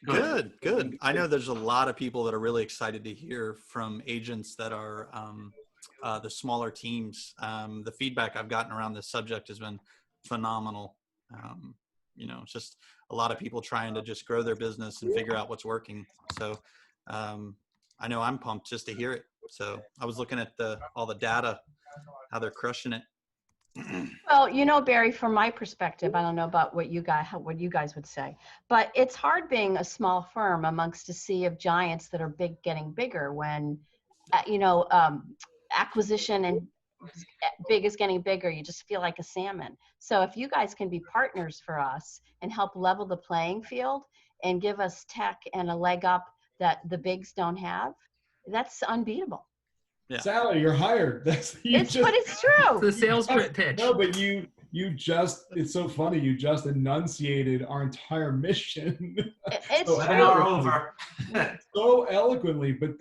Good, good. I know there's a lot of people that are really excited to hear from agents that are the smaller teams. The feedback I've gotten around this subject has been phenomenal. It's just a lot of people trying to just grow their business and figure out what's working. So I know I'm pumped just to hear it. So I was looking at all the data, how they're crushing it. Well, Barry, from my perspective, I don't know about what you guys would say, but it's hard being a small firm amongst a sea of giants that are getting bigger when, acquisition and big is getting bigger. You just feel like a salmon. So if you guys can be partners for us and help level the playing field and give us tech and a leg up that the bigs don't have, that's unbeatable. Yeah. Sally, you're hired. But it's true. It's the sales pitch. No, but it's so funny. You just enunciated our entire mission. It's so eloquently, but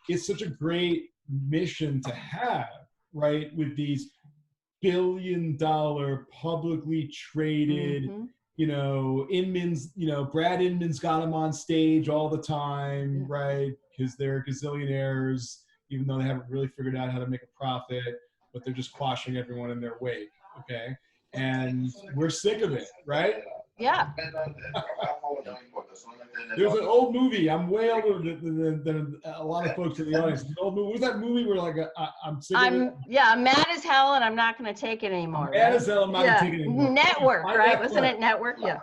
it's such a great mission to have, right? With these billion-dollar publicly traded, Inman's, Brad Inman's got him on stage all the time, right? Because they're gazillionaires, even though they haven't really figured out how to make a profit, but they're just quashing everyone in their wake, okay? And we're sick of it, right? Yeah. There's an old movie. I'm way older than a lot of folks in the audience. An old movie. What was that movie where I'm sick of it? Yeah, I'm mad as hell and I'm not going to take it anymore. I'm mad as hell, I'm not going to take it anymore. Network, right? Wasn't it Network? Yeah.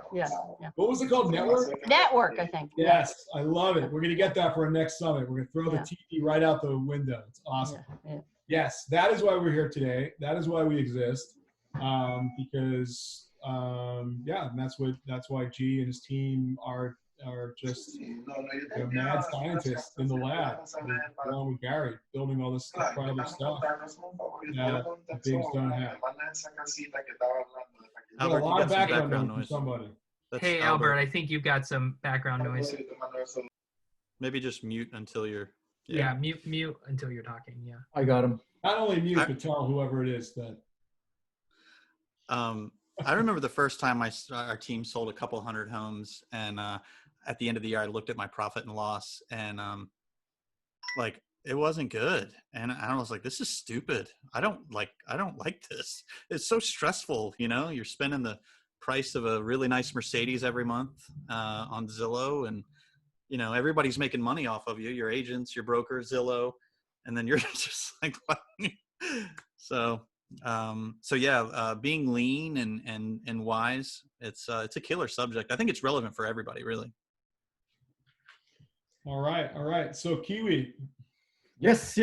What was it called? Network? Network, I think. Yes, I love it. We're going to get that for our next summit. We're going to throw the TV right out the window. It's awesome. Yeah. Yes, that is why we're here today. That is why we exist. Because and that's why G and his team are just mad scientists in the lab, along with Gary, building all this incredible stuff that the bigs don't have. Albert, a lot of background noise from somebody. Hey, Albert, I think you've got some background noise. Maybe just mute until you're. Yeah, mute until you're talking. Yeah. I got him. Not only mute, but tell whoever it is that. I remember the first time our team sold a couple hundred homes, and at the end of the year, I looked at my profit and loss, and it wasn't good. And I was like, "This is stupid. I don't like this. It's so stressful. You're spending the price of a really nice Mercedes every month on Zillow, and everybody's making money off of you. Your agents, your broker, Zillow, and then you're just like, what? So being lean and wise, it's a killer subject. I think it's relevant for everybody, really. All right. So Kiwi. Yes.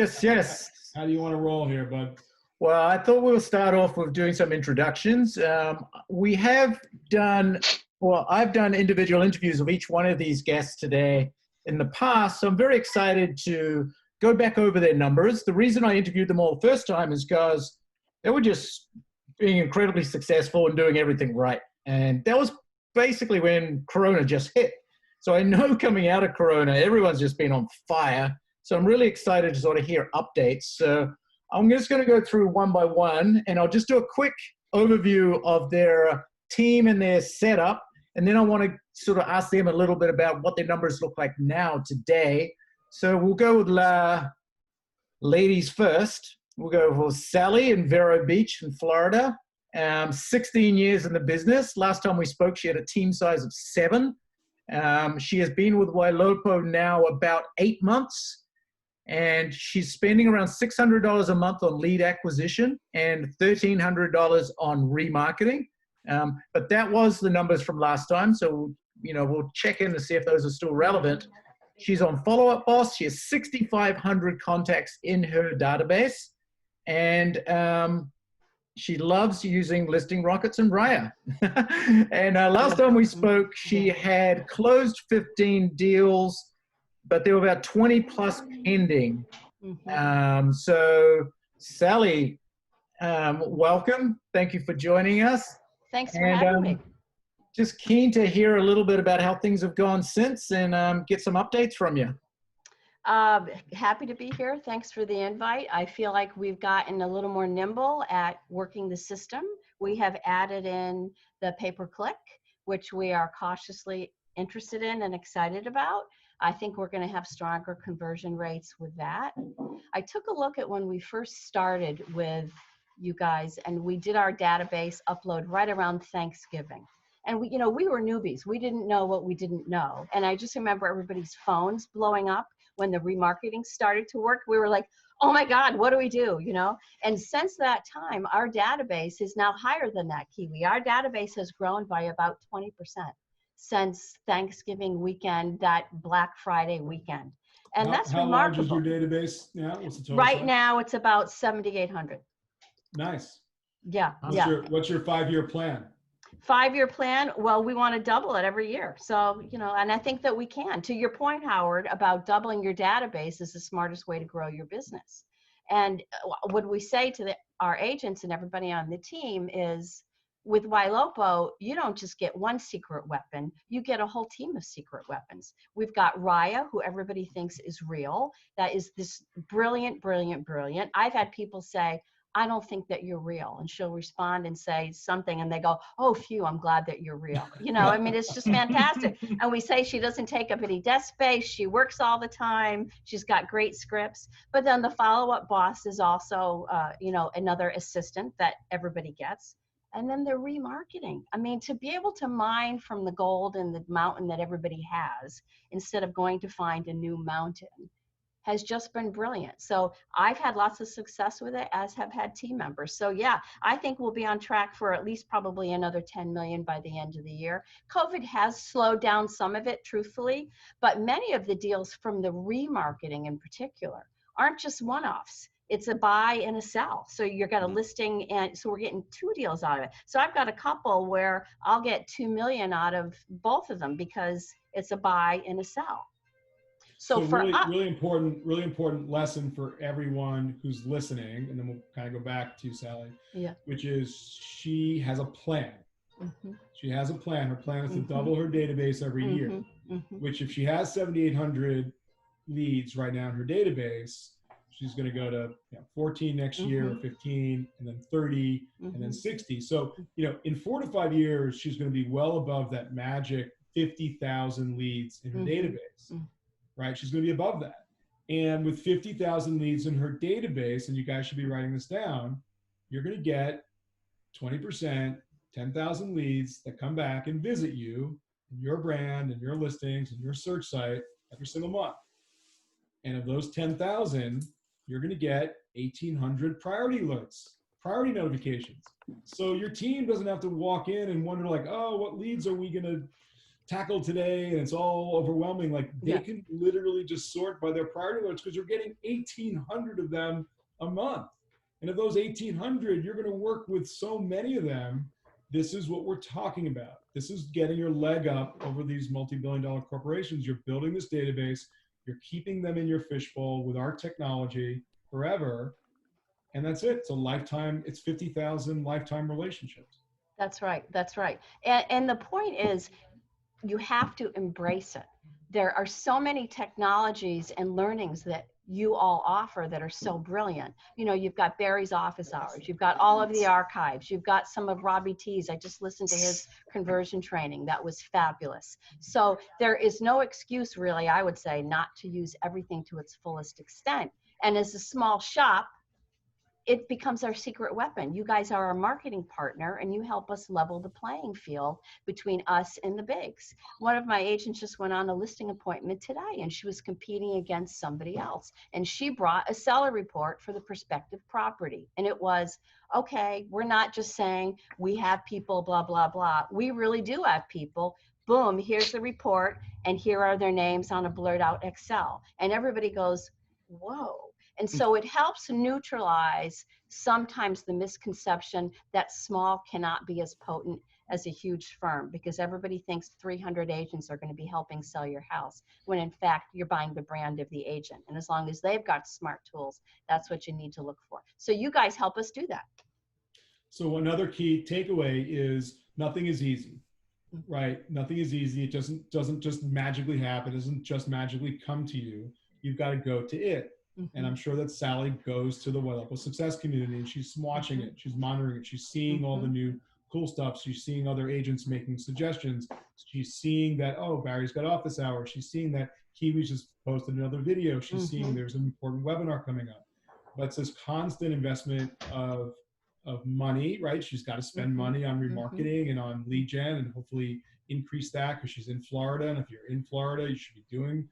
How do you want to roll here, bud? Well, I thought we'll start off with doing some introductions. I've done individual interviews of each one of these guests today in the past, so I'm very excited to go back over their numbers. The reason I interviewed them all the first time is because they were just being incredibly successful and doing everything right. And that was basically when Corona just hit. So I know coming out of Corona, everyone's just been on fire. So I'm really excited to sort of hear updates. So I'm just going to go through one by one, and I'll just do a quick overview of their team and their setup. And then I want to sort of ask them a little bit about what their numbers look like now today. So we'll go with ladies first. We'll go for Sally in Vero Beach in Florida. 16 years in the business. Last time we spoke, she had a team size of 7. She has been with Ylopo now about 8 months. And she's spending around $600 a month on lead acquisition and $1,300 on remarketing. But that was the numbers from last time. So, we'll check in to see if those are still relevant. She's on Follow Up Boss. She has 6,500 contacts in her database. And she loves using Listing Rockets and Raya. And last time we spoke, she had closed 15 deals, but there were about 20 plus pending. Mm-hmm. So Sally, welcome. Thank you for joining us. Thanks for having me. Just keen to hear a little bit about how things have gone since and get some updates from you. Happy to be here. Thanks for the invite. I feel like we've gotten a little more nimble at working the system. We have added in the pay-per-click, which we are cautiously interested in and excited about. I think we're going to have stronger conversion rates with that. I took a look at when we first started with you guys, and we did our database upload right around Thanksgiving. And we, we were newbies. We didn't know what we didn't know. And I just remember everybody's phones blowing up when the remarketing started to work. We were like, oh my God, what do we do? And since that time, our database is now higher than that, Kiwi. Our database has grown by about 20% since Thanksgiving weekend, that Black Friday weekend. And that's how remarkable. How large is your database now? What's the total right size? now? It's about 7,800. Nice. Yeah. What's your 5-year plan? 5-year plan? Well, we want to double it every year. So, and I think that we can. To your point, Howard, about doubling your database is the smartest way to grow your business. And what we say to our agents and everybody on the team is, with Ylopo, you don't just get one secret weapon, you get a whole team of secret weapons. We've got Raya, who everybody thinks is real. That is this brilliant, brilliant, brilliant. I've had people say, I don't think that you're real. And she'll respond and say something and they go, oh, phew, I'm glad that you're real. I mean, it's just fantastic. And we say she doesn't take up any desk space. She works all the time. She's got great scripts. But then the follow-up boss is also, another assistant that everybody gets. And then they're remarketing. I mean, to be able to mine from the gold in the mountain that everybody has, instead of going to find a new mountain, has just been brilliant. So I've had lots of success with it, as have had team members. So yeah, I think we'll be on track for at least probably another 10 million by the end of the year. COVID has slowed down some of it, truthfully, but many of the deals from the remarketing in particular aren't just one-offs. It's a buy and a sell. So you're got a listing, and so we're getting 2 deals out of it. So I've got a couple where I'll get 2 million out of both of them because it's a buy and a sell. So for really important lesson for everyone who's listening, and then we'll kind of go back to Sally. Yeah. Which is, she has a plan. Mm-hmm. She has a plan. Her plan is to double her database every year. Mm-hmm. Which, if she has 7,800 leads right now in her database, she's going to go to 14 next year, or 15, and then 30, and then 60. So, in 4 to 5 years, she's going to be well above that magic 50,000 leads in her database, right? She's going to be above that. And with 50,000 leads in her database, and you guys should be writing this down, you're going to get 20%, 10,000 leads that come back and visit you and your brand and your listings and your search site every single month. And of those 10,000, you're going to get 1,800 priority alerts, priority notifications. So your team doesn't have to walk in and wonder like, oh, what leads are we going to tackle today? And it's all overwhelming. Like, they can literally just sort by their priority alerts, because you're getting 1,800 of them a month. And of those 1,800, you're going to work with so many of them. This is what we're talking about. This is getting your leg up over these multi-billion-dollar corporations. You're building this database. You're keeping them in your fishbowl with our technology forever. And that's it. It's a lifetime, it's 50,000 lifetime relationships. That's right. That's right. And the point is, you have to embrace it. There are so many technologies and learnings that you all offer that are so brilliant. You've got Barry's office hours. You've got all of the archives. You've got some of Robbie T's. I just listened to his conversion training. That was fabulous. So there is no excuse, really, I would say, not to use everything to its fullest extent. And as a small shop, it becomes our secret weapon. You guys are our marketing partner, and you help us level the playing field between us and the bigs. One of my agents just went on a listing appointment today, and she was competing against somebody else. And she brought a seller report for the prospective property. And it was, okay, we're not just saying we have people, blah, blah, blah. We really do have people. Boom, here's the report, and here are their names on a blurred out Excel. And everybody goes, whoa. And so it helps neutralize sometimes the misconception that small cannot be as potent as a huge firm, because everybody thinks 300 agents are going to be helping sell your house, when in fact you're buying the brand of the agent. And as long as they've got smart tools, that's what you need to look for. So you guys help us do that. So another key takeaway is nothing is easy, right? Nothing is easy. It doesn't just magically happen. It doesn't just magically come to you. You've got to go to it. And I'm sure that Sally goes to the Ylopo Success community, and she's watching it, she's monitoring it, she's seeing all the new cool stuff. She's seeing other agents making suggestions. She's seeing that, oh, Barry's got office hours. She's seeing that Kiwi's just posted another video. She's seeing there's an important webinar coming up. But it's this constant investment of money, right? She's got to spend money on remarketing and on lead gen, and hopefully increase that because she's in Florida. And if you're in Florida, you should be doing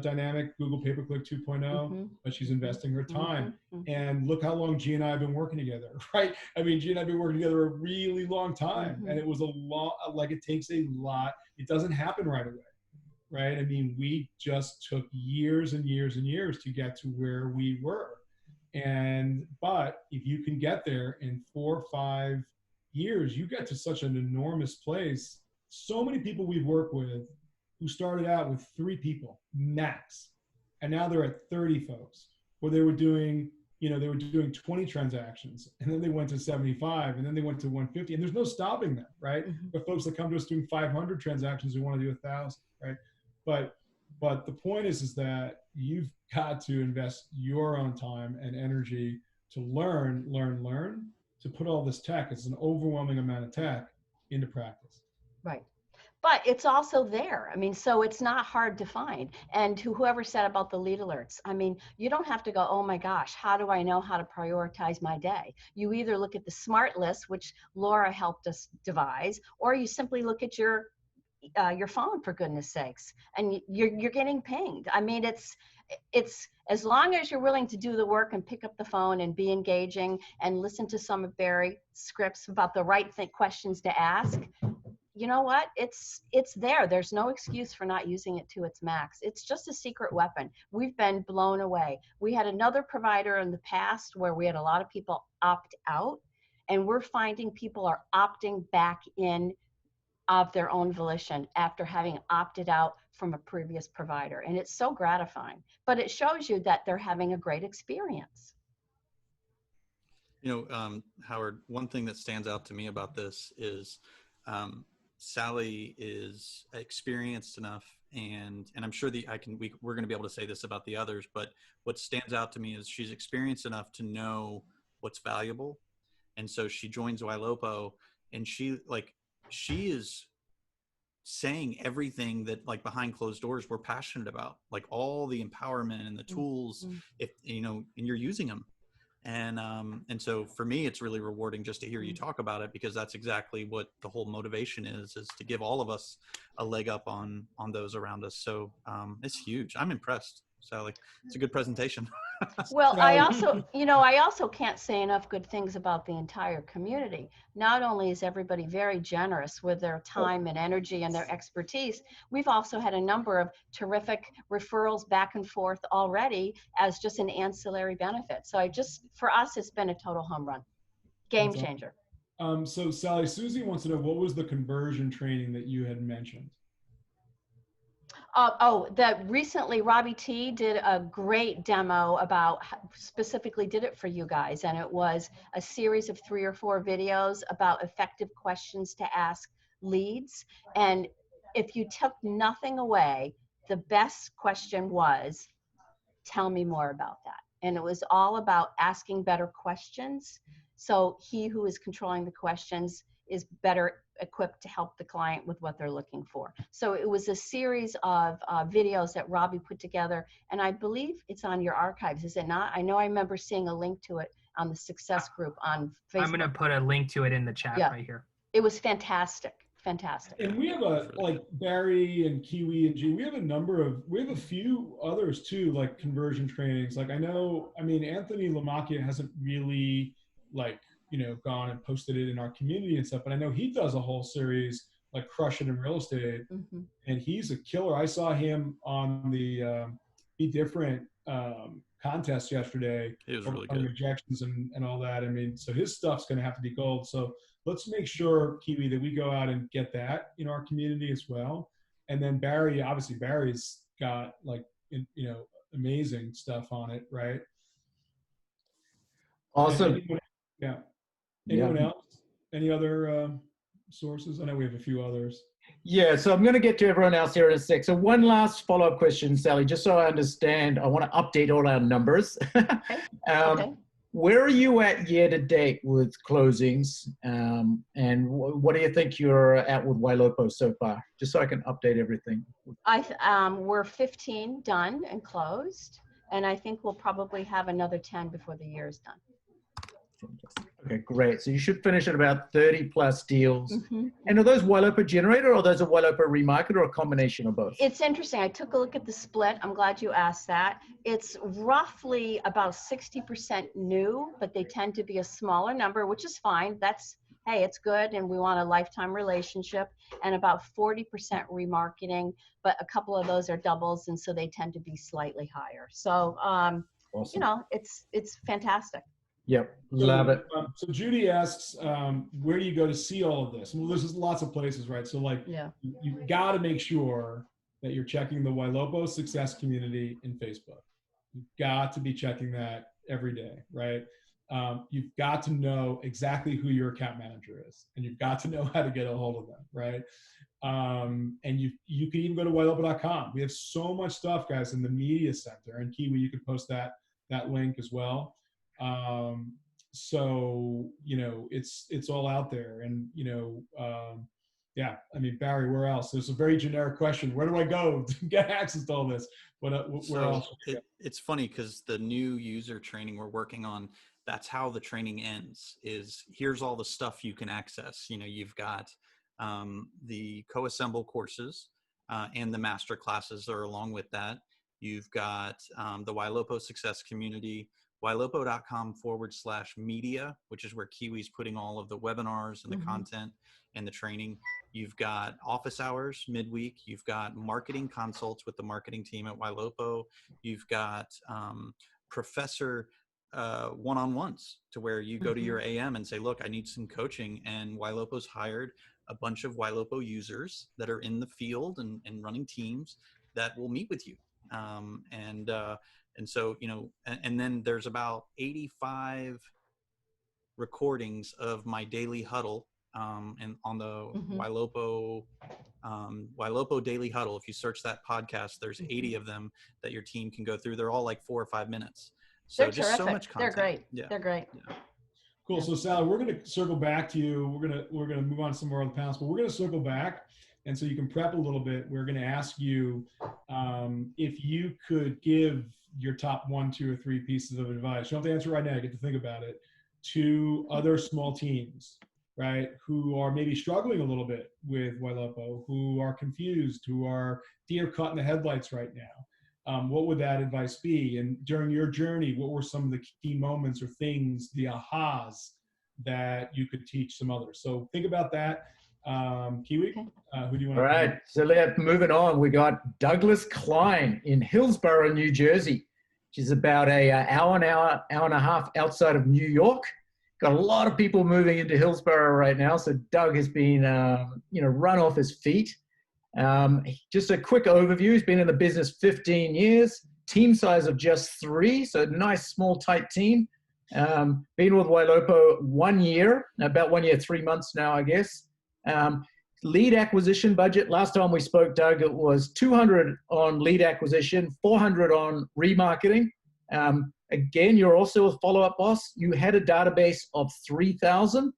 dynamic Google pay-per-click 2.0, but she's investing her time. And look how long G and I have been working together, right? I mean, G and I have been working together a really long time, and it was a lot, like it takes a lot. It doesn't happen right away, right? I mean, we just took years and years and years to get to where we were. But if you can get there in 4 or 5 years, you get to such an enormous place. So many people we've worked with who started out with 3 people max, and now they're at 30 folks, where they were doing, they were doing 20 transactions, and then they went to 75, and then they went to 150, and there's no stopping them, right? But folks that come to us doing 500 transactions who want to do 1,000, right? But the point is that you've got to invest your own time and energy to learn, to put all this tech, it's an overwhelming amount of tech, into practice. Right. But it's also there. I mean, so it's not hard to find. And to whoever said about the lead alerts, I mean, you don't have to go, oh my gosh, how do I know how to prioritize my day? You either look at the smart list, which Laura helped us devise, or you simply look at your phone, for goodness sakes, and you're getting pinged. I mean, it's as long as you're willing to do the work and pick up the phone and be engaging and listen to some of Barry's scripts about the right questions to ask. You know what? It's there. There's no excuse for not using it to its max. It's just a secret weapon. We've been blown away. We had another provider in the past where we had a lot of people opt out, and we're finding people are opting back in of their own volition after having opted out from a previous provider. And it's so gratifying, but it shows you that they're having a great experience. Howard, one thing that stands out to me about this is Sally is experienced enough, and I'm sure we're going to be able to say this about the others, but what stands out to me is she's experienced enough to know what's valuable. And so she joins Ylopo, and she is saying everything that, like, behind closed doors we're passionate about, like all the empowerment and the tools, if and you're using them. And so for me, it's really rewarding just to hear you talk about it, because that's exactly what the whole motivation is to give all of us a leg up on those around us. So it's huge. I'm impressed, Sally. It's a good presentation. Well, I also can't say enough good things about the entire community. Not only is everybody very generous with their time and energy and their expertise, we've also had a number of terrific referrals back and forth already as just an ancillary benefit. So for us, it's been a total home run, game changer. So Sally, Susie wants to know, what was the conversion training that you had mentioned? That recently Robbie T did a great demo about specifically did it for you guys. And it was a series of 3 or 4 videos about effective questions to ask leads. And if you took nothing away, the best question was, tell me more about that. And it was all about asking better questions. So he who is controlling the questions is better equipped to help the client with what they're looking for. So it was a series of videos that Robbie put together, and I believe it's on your archives, is it not? I know I remember seeing a link to it on the success group on Facebook. I'm gonna put a link to it in the chat right here. It was fantastic, fantastic. And we have like Barry and Kiwi and G, we have a few others too, like conversion trainings. Like Anthony Lamacchia hasn't really gone and posted it in our community and stuff, but I know he does a whole series like Crush It in Real Estate, and he's a killer. I saw him on the Be Different contest yesterday. It was really good. Rejections and all that. I mean, so his stuff's going to have to be gold. So let's make sure, Kiwi, that we go out and get that in our community as well. And then Barry's got amazing stuff on it, right? Awesome. Anyone else? Any other sources? I know we have a few others. Yeah, so I'm going to get to everyone else here in a sec. So one last follow-up question, Sally, just so I understand. I want to update all our numbers. Okay. where are you at year to date with closings? And what do you think you're at with Ylopo so far? Just so I can update everything. We're 15 done and closed, and I think we'll probably have another 10 before the year is done. Okay, great. So you should finish at about 30 plus deals. And are those Ylopo generated, or are those a Ylopo remarket, or a combination of both? It's interesting. I took a look at the split. I'm glad you asked that. It's roughly about 60% new, but they tend to be a smaller number, which is fine. That's, hey, it's good, and we want a lifetime relationship. And about 40% remarketing, but a couple of those are doubles, and so they tend to be slightly higher. So, Awesome. you know, it's fantastic. Yep, love it. So Judy asks, where do you go to see all of this? Well, there's lots of places, right? So like, you've got to make sure that you're checking the Ylopo Success Community in Facebook. You've got to be checking that every day, right? You've got to know exactly who your account manager is, and you've got to know how to get a hold of them, right? And you can even go to ylopo.com. We have so much stuff, guys, in the media center, and Kiwi, you could post that link as well. So, you know, it's all out there, and, you know, yeah, I mean, Barry, where else? There's a very generic question. Where do I go to get access to all this? Where else? It's funny because the new user training we're working on, that's how the training ends, is here's all the stuff you can access. You know, you've got the co-assemble courses and the master classes that are along with that. You've got the Ylopo Success Community, ylopo.com/media, which is where Kiwi's putting all of the webinars and the content and the training. You've got office hours midweek. You've got marketing consults with the marketing team at Ylopo. You've got professor one-on-ones, to where you go to your AM and say, look, I need some coaching. And Ylopo's hired a bunch of Ylopo users that are in the field and running teams that will meet with you. And so, you know, and then there's about 85 recordings of my daily huddle and on the Ylopo Daily Huddle. If you search that podcast, there's 80 of them that your team can go through. They're all like 4 or 5 minutes. So they're just terrific. so much content. They're great. Yeah. They're great. Yeah. Cool. So Sally, we're going to circle back to you. We're going to move on to some more other panels, but we're going to circle back. And so you can prep a little bit. We're going to ask you if you could give your top 1, 2, or 3 pieces of advice. You don't have to answer right now. You get to think about it. To other small teams, right, who are maybe struggling a little bit with Ylopo, who are confused, who are deer caught in the headlights right now. What would that advice be? And during your journey, what were some of the key moments or things, the ahas, that you could teach some others? So think about that. Kiwi, who do you want to? All right, so moving on, we got Douglas Klein in Hillsbourgh, New Jersey, which is about an hour and a half outside of New York. Got a lot of people moving into Hillsbourgh right now, so Doug has been, you know, run off his feet. Just a quick overview. He's been in the business 15 years, team size of just 3, so nice, small, tight team. Been with Ylopo 1 year, about 1 year, 3 months now, I guess. Lead acquisition budget. Last time we spoke, Doug, it was 200 on lead acquisition, 400 on remarketing. Again, you're also a follow-up boss. You had a database of 3,000,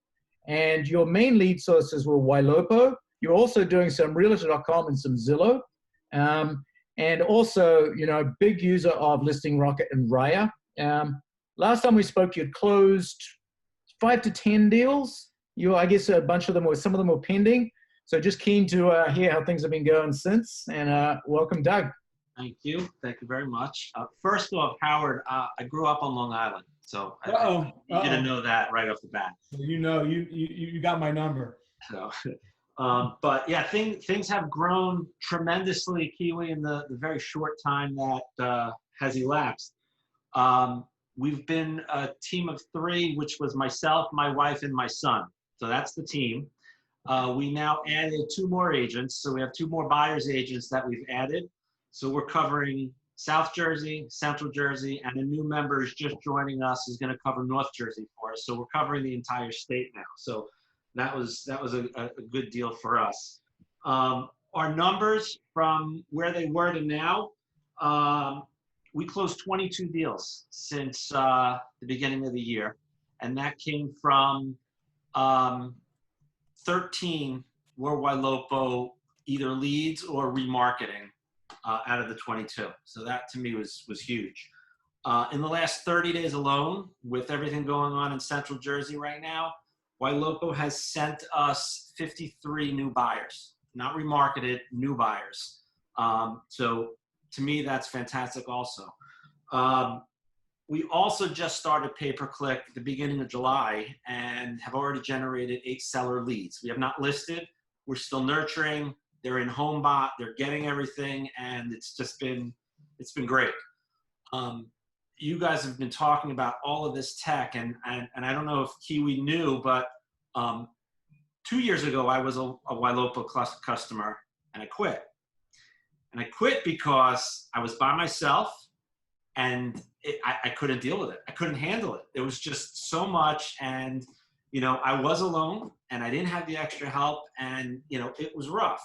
and your main lead sources were Ylopo. You're also doing some Realtor.com and some Zillow. And also, you know, big user of Listing Rocket and Raya. Last time we spoke, you'd closed 5 to 10 deals. I guess a bunch of them some of them were pending. So just keen to hear how things have been going since. And welcome, Doug. Thank you. Thank you very much. First off, Howard, I grew up on Long Island, so I didn't know that right off the bat. You know, you got my number. So, but yeah, things have grown tremendously, Kiwi, in the very short time that has elapsed. We've been a team of 3, which was myself, my wife, and my son. So that's the team. We now added 2 more agents. So we have 2 more buyer's agents that we've added. So we're covering South Jersey, Central Jersey, and a new member is just joining us, is going to cover North Jersey for us. So we're covering the entire state now. So that was a good deal for us. Our numbers from where they were to now, we closed 22 deals since the beginning of the year, and that came from 13 were Ylopo either leads or remarketing out of the 22. So that to me was huge. In the last 30 days alone, with everything going on in Central Jersey right now, Ylopo has sent us 53 new buyers, not remarketed, new buyers. So to me, that's fantastic also. We also just started pay-per-click at the beginning of July and have already generated 8 seller leads. We have not listed. We're still nurturing. They're in HomeBot. They're getting everything, and it's been great. You guys have been talking about all of this tech, and I don't know if Kiwi knew, but 2 years ago I was a Ylopo customer, and I quit. And I quit because I was by myself, and I couldn't deal with it. I couldn't handle it. It was just so much, and I was alone, and I didn't have the extra help, and it was rough.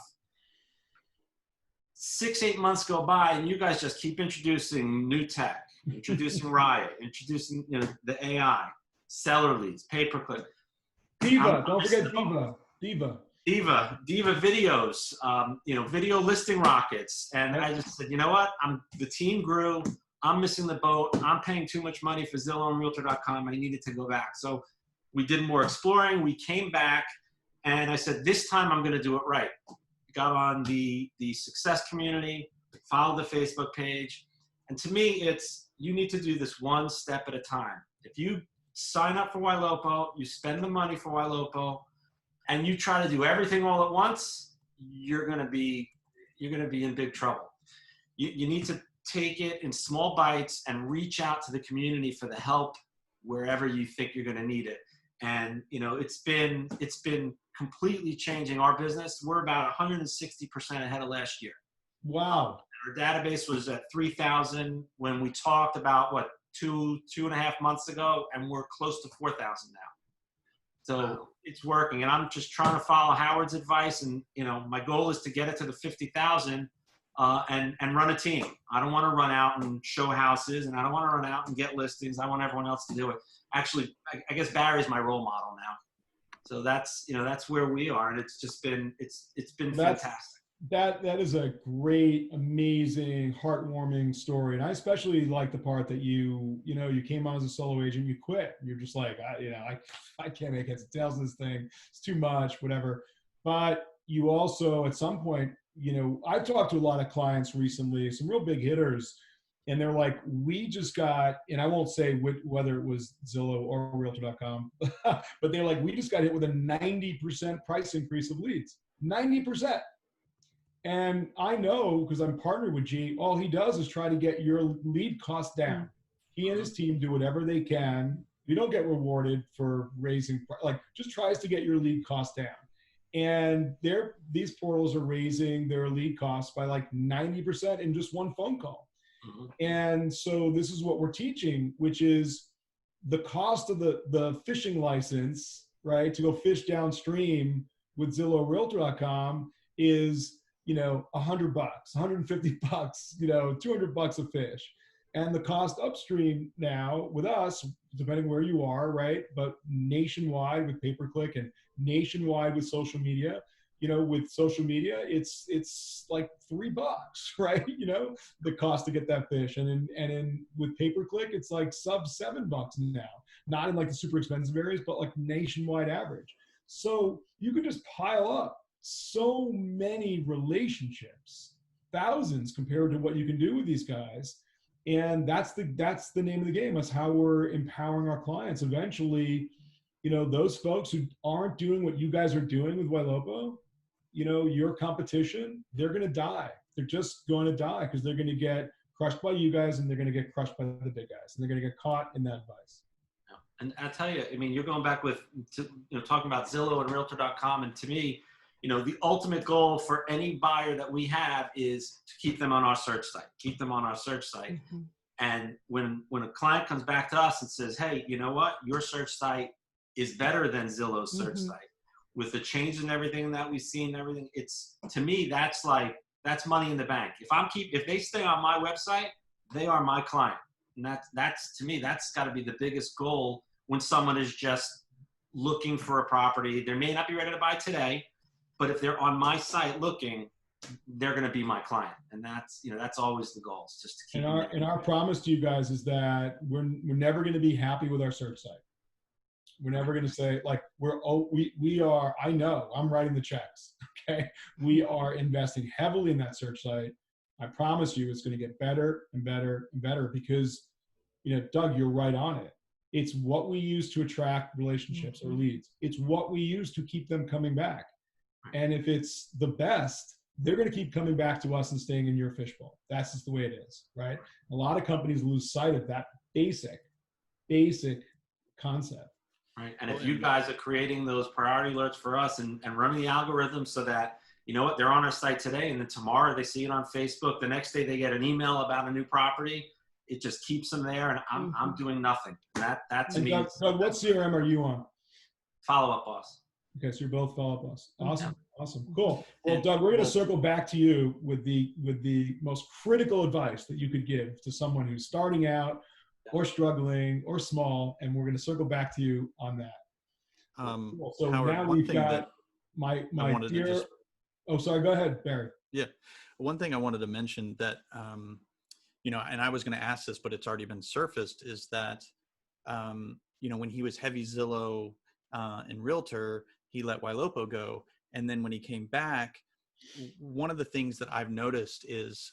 6-8 months go by, and you guys just keep introducing new tech, introducing Riot, introducing the AI, seller leads, pay-per-click. Diva, don't forget Diva. Diva videos, video listing rockets. And I just said, you know what? The team grew. I'm missing the boat. I'm paying too much money for Zillow and Realtor.com. I needed to go back. So we did more exploring. We came back, and I said, this time I'm going to do it right. Got on the success community, followed the Facebook page. And to me, it's, you need to do this one step at a time. If you sign up for Ylopo, you spend the money for Ylopo, and you try to do everything all at once, you're going to be in big trouble. You need to take it in small bites and reach out to the community for the help wherever you think you're going to need it. And it's been completely changing our business. We're about 160% ahead of last year. Wow. Our database was at 3,000 when we talked about two and a half months ago, and we're close to 4,000 now. So it's working, and I'm just trying to follow Howard's advice. And my goal is to get it to the 50,000 and run a team. I don't want to run out and show houses, and I don't want to run out and get listings. I want everyone else to do it. Actually, I guess Barry's my role model now. So that's where we are, and it's been fantastic. That is a great, amazing, heartwarming story. And I especially like the part that you came on as a solo agent, you quit. You're just like, I can't make heads and tails of this thing. It's too much, whatever. But you also, at some point, I've talked to a lot of clients recently, some real big hitters, and they're like, we just got, and I won't say whether it was Zillow or Realtor.com, but they're like, we just got hit with a 90% price increase of leads. 90%. And I know, because I'm partnered with G, all he does is try to get your lead cost down. He and his team do whatever they can. You don't get rewarded for raising, just tries to get your lead cost down. And these portals are raising their lead costs by 90% in just one phone call. Mm-hmm. And so this is what we're teaching, which is the cost of the fishing license, right, to go fish downstream with Zillow Realtor.com is $100, $150, $200 a fish. And the cost upstream now with us, depending where you are, right, but nationwide with pay-per-click and nationwide with social media, with social media, it's like $3, right? The cost to get that fish. And with pay-per-click, it's like sub $7 now. Not in the super expensive areas, but nationwide average. So you can just pile up so many relationships, thousands compared to what you can do with these guys. And that's the name of the game. That's how we're empowering our clients. Eventually, those folks who aren't doing what you guys are doing with Ylopo, your competition, they're going to die. They're just going to die because they're going to get crushed by you guys, and they're going to get crushed by the big guys, and they're going to get caught in that vice. And I tell you, you're going back talking about Zillow and Realtor.com, and to me, the ultimate goal for any buyer that we have is to keep them on our search site, Mm-hmm. And when a client comes back to us and says, hey, you know what, your search site is better than Zillow's search mm-hmm. site, with the changes and everything that we've seen and everything, it's, to me, that's money in the bank. If they stay on my website, they are my client. And that's to me, that's got to be the biggest goal when someone is just looking for a property. They may not be ready to buy today, but if they're on my site looking, they're going to be my client. And that's, you know, that's always the goal. It's just to keep and our promise to you guys is that we're never going to be happy with our search site. We're never going to say like we are, I know I'm writing the checks. Okay. We are investing heavily in that search site. I promise you it's going to get better and better and better because, you know, Doug, you're right on it. It's what we use to attract relationships or leads. It's what we use to keep them coming back. And if it's the best, they're going to keep coming back to us and staying in your fishbowl. That's just the way it is, right? A lot of companies lose sight of that basic concept. Right. And if you guys are creating those priority alerts for us and running the algorithm so that, you know what, they're on our site today and then tomorrow they see it on Facebook, the next day they get an email about a new property, it just keeps them there and I'm doing nothing. That to me. Doug, what CRM are you on? Follow Up Boss. Okay, so you're both Follow Up Boss. Awesome. Awesome. Cool. Well, Doug, we're going to circle back to you with the most critical advice that you could give to someone who's starting out or struggling or small, and we're going to circle back to you on that. Cool. So Howard, now we've got my dear. Oh, sorry. Go ahead, Barry. Yeah, one thing I wanted to mention that you know, and I was going to ask this, but it's already been surfaced, is that you know, when he was heavy Zillow and Realtor, he let Ylopo go, and then when he came back, one of the things that I've noticed is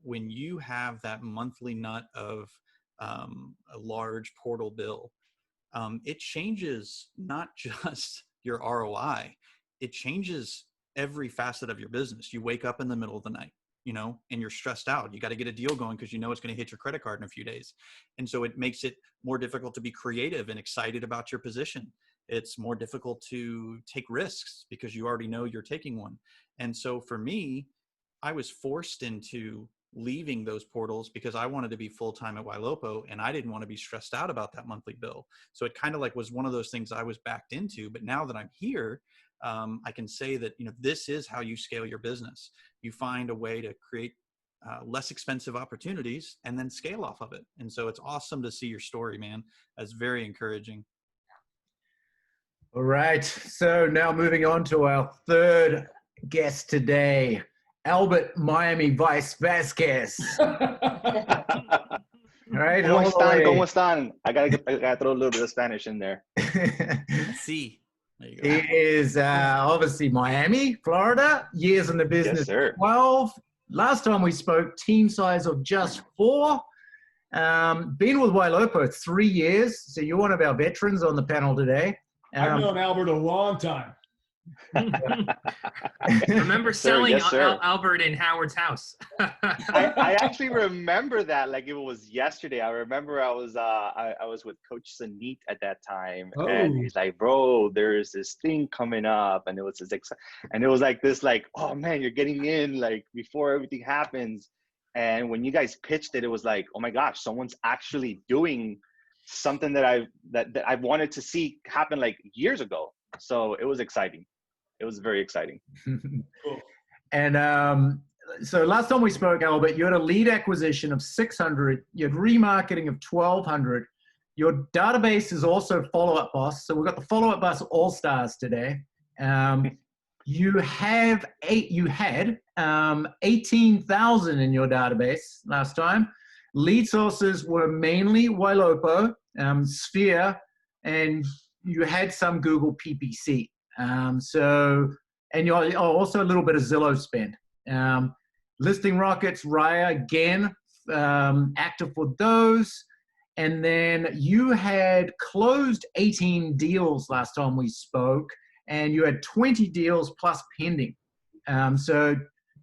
when you have that monthly nut of a large portal bill, it changes not just your ROI, it changes every facet of your business. You wake up in the middle of the night, you know, and you're stressed out. You got to get a deal going because you know it's going to hit your credit card in a few days. And so it makes it more difficult to be creative and excited about your position. It's more difficult to take risks because you already know you're taking one. And so for me, I was forced into leaving those portals because I wanted to be full-time at Ylopo and I didn't want to be stressed out about that monthly bill. So it kind of like was one of those things I was backed into. But now that I'm here, I can say that, you know, this is how you scale your business. You find a way to create less expensive opportunities and then scale off of it. And so it's awesome to see your story, man. That's very encouraging. All right. So now moving on to our third guest today, Albert Miami Vice Vasquez. All right. ¿Cómo están? I gotta throw a little bit of Spanish in there. See. He is obviously Miami, Florida, years in the business, yes, 12. Last time we spoke, team size of just 4. Been with Ylopo 3 years, so you're one of our veterans on the panel today. I've known Albert a long time. Remember selling Albert in Howard's house. I actually remember that like it was yesterday. I remember I was with Coach Sanit at that time, and he's like, "Bro, there's this thing coming up," and it was like this, like, "Oh man, you're getting in like before everything happens." And when you guys pitched it, it was like, "Oh my gosh, someone's actually doing something that I wanted to see happen like years ago." So it was exciting. It was very exciting. Cool. And so last time we spoke, Albert, you had a lead acquisition of 600. You had remarketing of 1,200. Your database is also Follow Up Boss. So we've got the Follow Up Boss All Stars today. You had 18,000 in your database last time. Lead sources were mainly Ylopo, Sphere, and you had some Google PPC. And you're also a little bit of Zillow spend. Listing Rockets, Raya, again, active for those. And then you had closed 18 deals last time we spoke, and you had 20 deals plus pending. So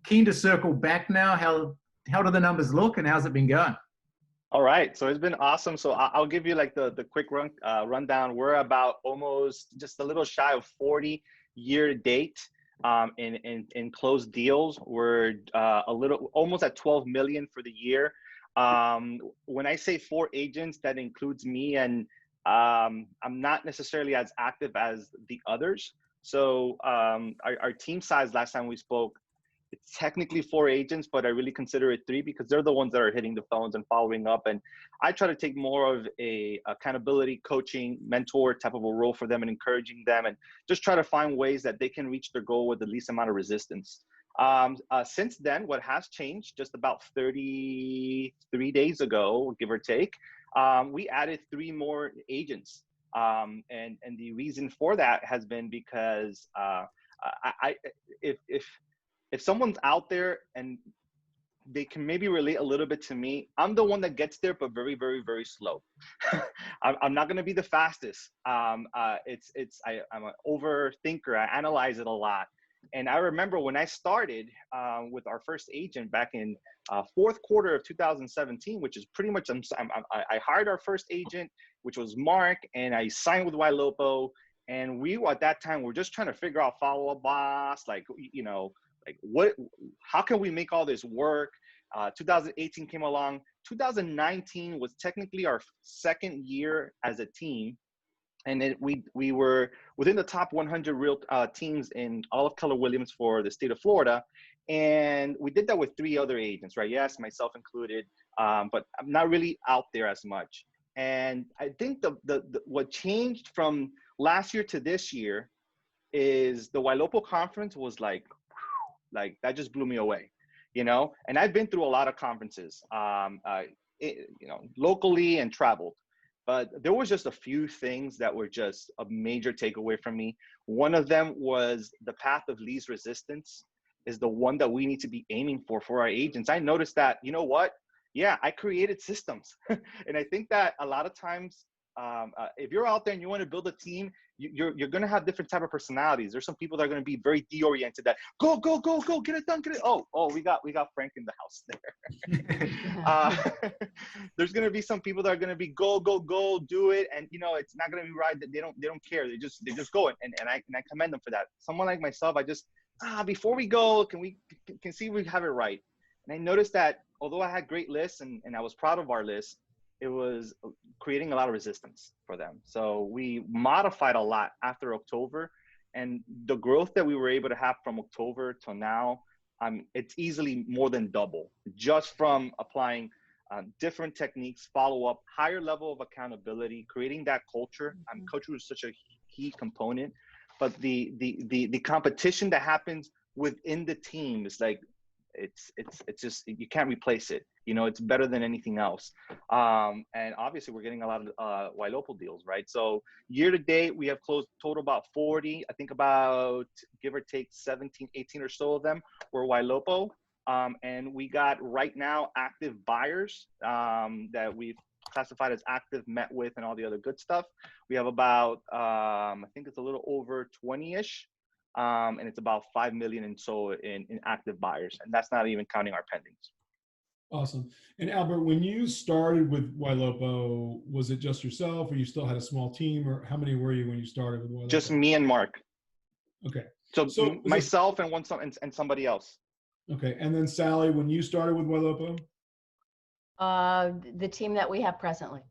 keen to circle back now. How do the numbers look and how's it been going? All right, so it's been awesome. So I'll give you like the quick rundown. We're about almost just a little shy of 40 year to date in closed deals. We're almost at 12 million for the year. When I say 4 agents, that includes me, and I'm not necessarily as active as the others. So our team size last time we spoke it's technically 4 agents, but I really consider it 3 because they're the ones that are hitting the phones and following up. And I try to take more of a accountability, coaching, mentor type of a role for them and encouraging them, and just try to find ways that they can reach their goal with the least amount of resistance. Since then, what has changed, just about 33 days ago, give or take, we added 3 more agents. And the reason for that has been because if someone's out there and they can maybe relate a little bit to me, I'm the one that gets there, but very, very, very slow. I'm not going to be the fastest. I'm an overthinker. I analyze it a lot. And I remember when I started with our first agent back in fourth quarter of 2017, which is pretty much, I hired our first agent, which was Mark, and I signed with Ylopo. And we, at that time, were just trying to figure out follow-up boss, like, you know, like how can we make all this work? 2018 came along. 2019 was technically our second year as a team. And we were within the top 100 real teams in all of Keller Williams for the state of Florida. And we did that with 3 other agents, right? Yes, myself included, but I'm not really out there as much. And I think what changed from last year to this year is the Ylopo conference was like that just blew me away, you know? And I've been through a lot of conferences, you know, locally and traveled. But there was just a few things that were just a major takeaway from me. One of them was the path of least resistance is the one that we need to be aiming for our agents. I noticed that, you know what? Yeah, I created systems. And I think that a lot of times, if you're out there and you want to build a team, you're going to have different type of personalities. There's some people that are going to be very de-oriented, that go, get it done, get it. Oh, we got Frank in the house there. There's going to be some people that are going to be go, do it. And, you know, it's not going to be right. They don't care. They just go. And I commend them for that. Someone like myself, I just, before we go, can see we have it right. And I noticed that although I had great lists and I was proud of our list, it was creating a lot of resistance for them. So we modified a lot after October, and the growth that we were able to have from October till now, it's easily more than double, just from applying different techniques, follow-up, higher level of accountability, creating that culture. Culture is such a key component, but the competition that happens within the team is like, it's just, you can't replace it. You know, it's better than anything else. And obviously we're getting a lot of Ylopo deals, right? So year to date, we have closed total about 40, I think about give or take 17, 18 or so of them were Ylopo. And we got right now active buyers that we've classified as active, met with, and all the other good stuff. We have about, I think it's a little over 20-ish. And it's about 5 million in active buyers. And that's not even counting our pendings. Awesome. And Albert, when you started with Ylopo, was it just yourself, or you still had a small team, or how many were you when you started with Ylopo? Just me and Mark. Okay. So myself and somebody else. Okay. And then Sally, when you started with Ylopo? The team that we have presently.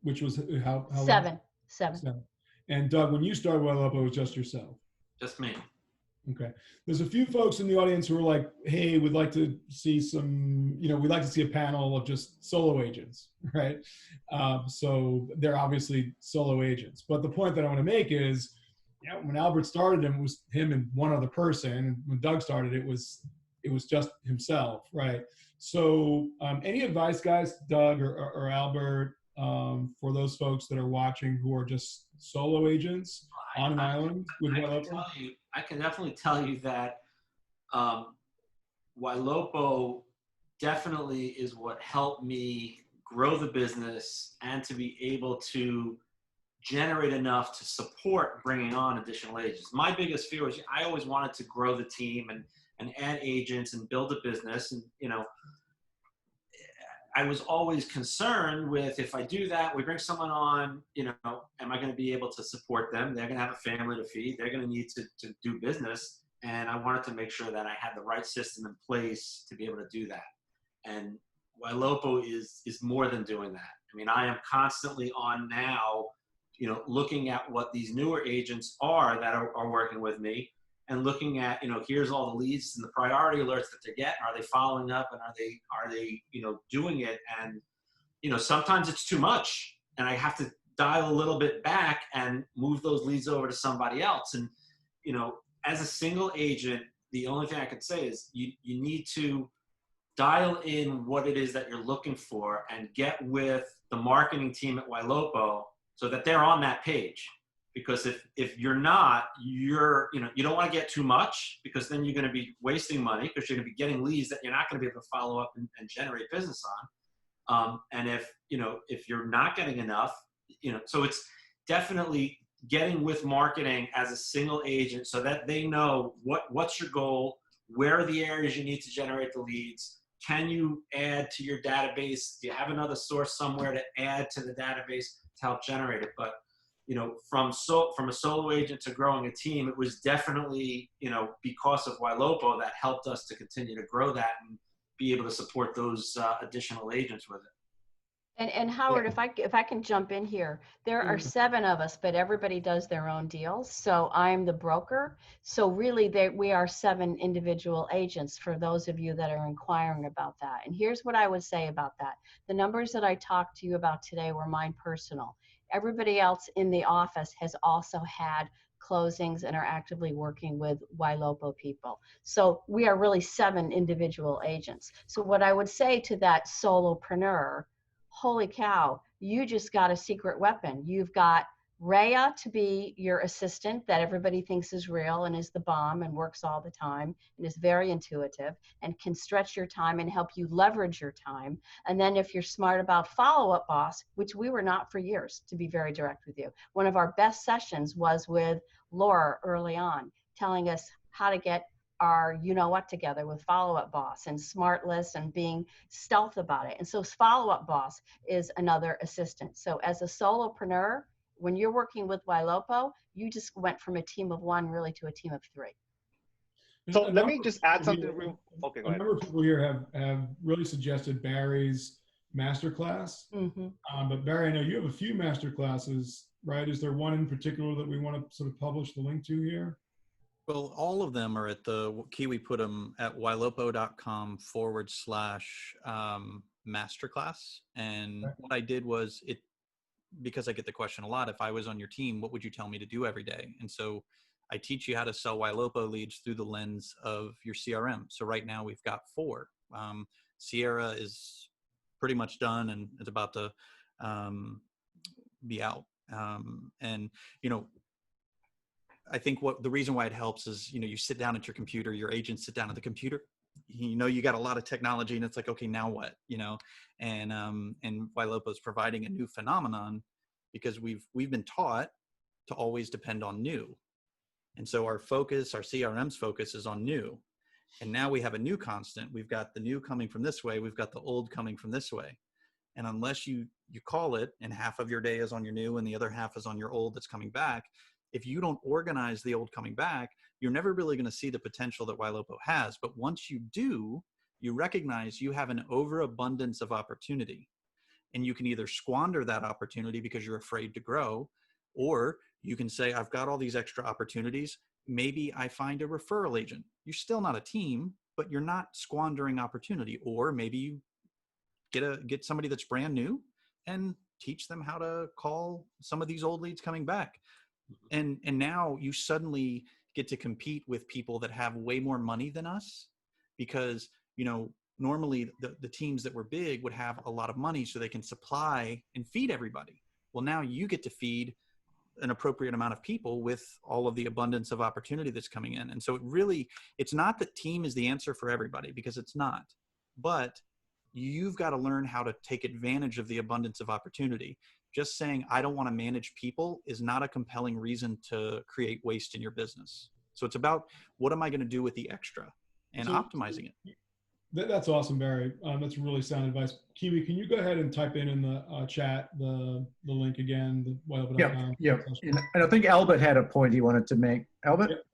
Which was how Seven. And Doug, when you started with Ylopo, it was just yourself? Just me. Okay. There's a few folks in the audience who are like, hey, we'd like to see we'd like to see a panel of just solo agents, right? So they're obviously solo agents. But the point that I want to make is, when Albert started, it was him and one other person. And when Doug started, it was just himself, right? So any advice, guys, Doug or Albert, for those folks that are watching who are just solo agents on an island with Ylopo? I can definitely tell you that Ylopo definitely is what helped me grow the business and to be able to generate enough to support bringing on additional agents. My biggest fear was I always wanted to grow the team and add agents and build a business. And, you know, I was always concerned with, if I do that, we bring someone on, you know, am I going to be able to support them? They're going to have a family to feed. They're going to need to do business. And I wanted to make sure that I had the right system in place to be able to do that. And Ylopo is more than doing that. I mean, I am constantly on now, you know, looking at what these newer agents are that are working with me and looking at, here's all the leads and the priority alerts that they're getting. Are they following up, and are they doing it? And, sometimes it's too much, and I have to dial a little bit back and move those leads over to somebody else. And, as a single agent, the only thing I could say is you need to dial in what it is that you're looking for and get with the marketing team at Ylopo so that they're on that page. Because if you're not, you don't want to get too much, because then you're going to be wasting money, because you're going to be getting leads that you're not going to be able to follow up and generate business on. And if you're not getting enough, so it's definitely getting with marketing as a single agent so that they know what's your goal, where are the areas you need to generate the leads, can you add to your database, do you have another source somewhere to add to the database to help generate it. But from a solo agent to growing a team, it was definitely because of Ylopo that helped us to continue to grow that and be able to support those additional agents with it. And Howard, if I can jump in here, there are 7 of us, but everybody does their own deals. So I'm the broker. So really, we are 7 individual agents for those of you that are inquiring about that. And here's what I would say about that. The numbers that I talked to you about today were mine personal. Everybody else in the office has also had closings and are actively working with Ylopo people. So we are really 7 individual agents. So what I would say to that solopreneur, holy cow, you just got a secret weapon. You've got Rhea to be your assistant that everybody thinks is real and is the bomb and works all the time and is very intuitive and can stretch your time and help you leverage your time. And then if you're smart about follow-up boss, which we were not for years, to be very direct with you. One of our best sessions was with Laura early on, telling us how to get our what together with follow-up boss and smart lists and being stealth about it. And so follow-up boss is another assistant. So as a solopreneur, when you're working with Ylopo, you just went from a team of 1 really to a team of 3. So let me just add something real. Okay, go ahead. A number of people here have really suggested Barry's masterclass. But Barry, I know you have a few masterclasses, right? Is there one in particular that we want to sort of publish the link to here? Well, all of them are at the Kiwi put them at ylopo.com/masterclass. And what I did was because I get the question a lot, if I was on your team, what would you tell me to do every day? And so I teach you how to sell Ylopo leads through the lens of your CRM. So right now we've got 4. Sierra is pretty much done and it's about to be out. And, I think the reason why it helps is, you sit down at your computer, your agents sit down at the computer, you got a lot of technology and it's like, okay, now what, and Ylopo is providing a new phenomenon because we've been taught to always depend on new. And so our CRM's focus is on new. And now we have a new constant. We've got the new coming from this way. We've got the old coming from this way. And unless you call it and half of your day is on your new and the other half is on your old that's coming back, if you don't organize the old coming back, you're never really going to see the potential that Ylopo has. But once you do, you recognize you have an overabundance of opportunity. And you can either squander that opportunity because you're afraid to grow, or you can say, I've got all these extra opportunities. Maybe I find a referral agent. You're still not a team, but you're not squandering opportunity. Or maybe you get somebody that's brand new and teach them how to call some of these old leads coming back. And now you suddenly get to compete with people that have way more money than us because, normally the teams that were big would have a lot of money so they can supply and feed everybody. Well, now you get to feed an appropriate amount of people with all of the abundance of opportunity that's coming in. And so it's not that team is the answer for everybody, because it's not, but you've got to learn how to take advantage of the abundance of opportunity. Just saying, I don't want to manage people is not a compelling reason to create waste in your business. So it's about what am I going to do with the extra and optimizing it. That's awesome, Barry. That's really sound advice. Kiwi, can you go ahead and type in the chat the link again? Yeah. And I think Albert had a point he wanted to make. Albert?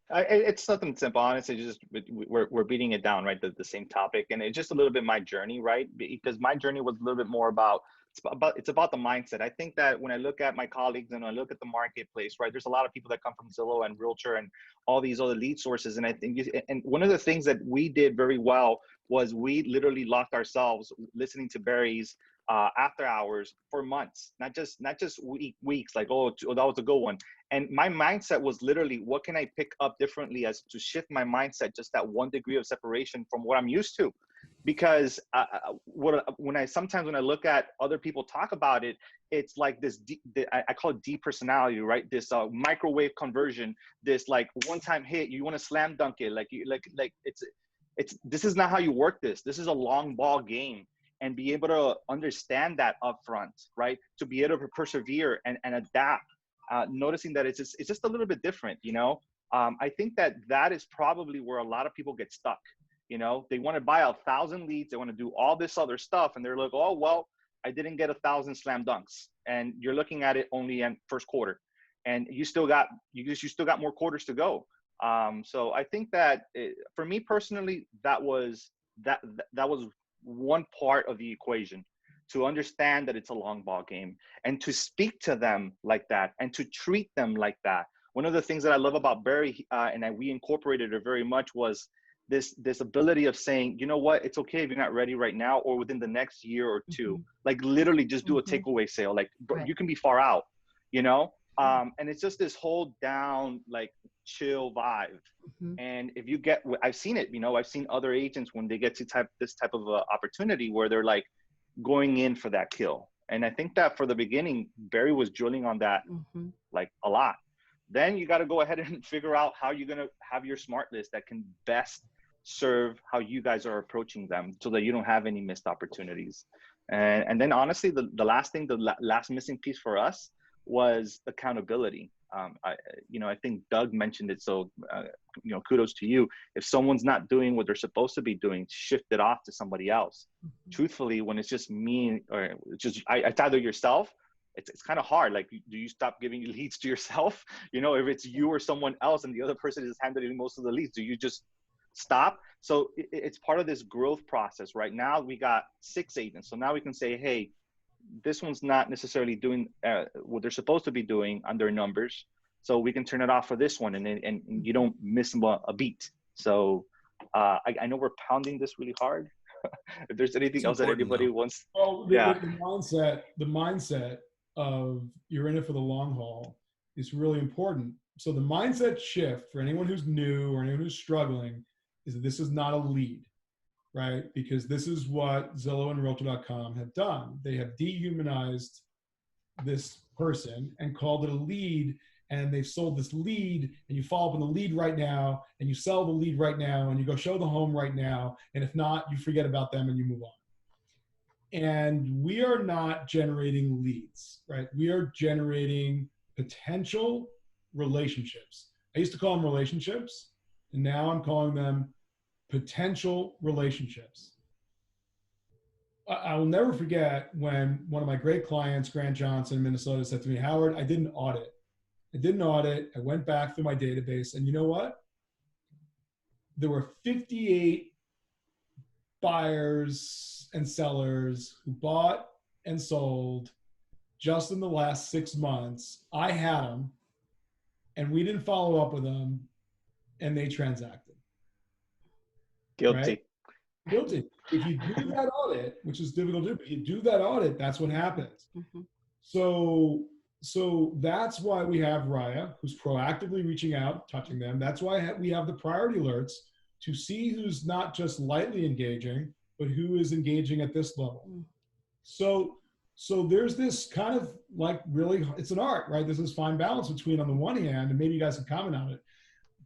It's something simple, honestly. Just we're beating it down, right? The same topic, and it's just a little bit my journey, right? Because my journey was a little bit more about it's about the mindset. I think that when I look at my colleagues and I look at the marketplace, right? There's a lot of people that come from Zillow and Realtor and all these other lead sources, and I think and one of the things that we did very well was we literally locked ourselves listening to Barry's after hours for months, not just weeks. Like, oh, that was a good one. And my mindset was literally, what can I pick up differently as to shift my mindset just that 1 degree of separation from what I'm used to? Because when I look at other people talk about it, it's like this, I call it depersonality, right? This microwave conversion, this like one-time hit, you want to slam dunk it. Like this is not how you work this. This is a long ball game. And be able to understand that upfront, right? To be able to persevere and adapt. Noticing that it's just a little bit different, you know. I think that is probably where a lot of people get stuck. You know, they want to buy 1,000 leads, they want to do all this other stuff, and they're like, oh well, I didn't get 1,000 slam dunks, and you're looking at it only in first quarter, and you still got more quarters to go. So I think that for me personally, that was one part of the equation, to understand that it's a long ball game and to speak to them like that and to treat them like that. One of the things that I love about Barry we incorporated it very much was this ability of saying, you know what, it's okay if you're not ready right now or within the next year or two, like literally just do a takeaway sale. Like you can be far out, you know? And it's just this whole down, like chill vibe. And if you get, I've seen it, you know, I've seen other agents when they get to this type of opportunity where they're like going in for that kill. And I think that for the beginning, Barry was drilling on that like a lot. Then you got to go ahead and figure out how you're going to have your smart list that can best serve how you guys are approaching them so that you don't have any missed opportunities. And then honestly, the last thing, the last missing piece for us was accountability. I think Doug mentioned it. So, kudos to you. If someone's not doing what they're supposed to be doing, shift it off to somebody else. Truthfully, when it's just me or it's either yourself, it's kind of hard. Like, do you stop giving leads to yourself? You know, if it's you or someone else and the other person is handling most of the leads, do you just stop? So it's part of this growth process. Right now, we got 6 agents. So now we can say, hey, this one's not necessarily doing what they're supposed to be doing on their numbers. So we can turn it off for this one and you don't miss a beat. So I know we're pounding this really hard. If there's anything else that anybody wants. Oh, the mindset of you're in it for the long haul is really important. So the mindset shift for anyone who's new or anyone who's struggling is that this is not a lead, right? Because this is what Zillow and Realtor.com have done. They have dehumanized this person and called it a lead, and they've sold this lead, and you follow up on the lead right now, and you sell the lead right now, and you go show the home right now, and if not, you forget about them and you move on. And we are not generating leads, right? We are generating potential relationships. I used to call them relationships, and now I'm calling them potential relationships. I will never forget when one of my great clients, Grant Johnson in Minnesota, said to me, Howard, I did an audit. I went back through my database, and you know what? There were 58 buyers and sellers who bought and sold just in the last 6 months. I had them, and we didn't follow up with them, and they transacted. Guilty. Right? Guilty. If you do that audit, which is difficult to do, but you do that audit, that's what happens. So that's why we have Raya, who's proactively reaching out, touching them. That's why we have the priority alerts to see who's not just lightly engaging, but who is engaging at this level. So there's this kind of like really, it's an art, right? There's this fine balance between, on the one hand, and maybe you guys can comment on it,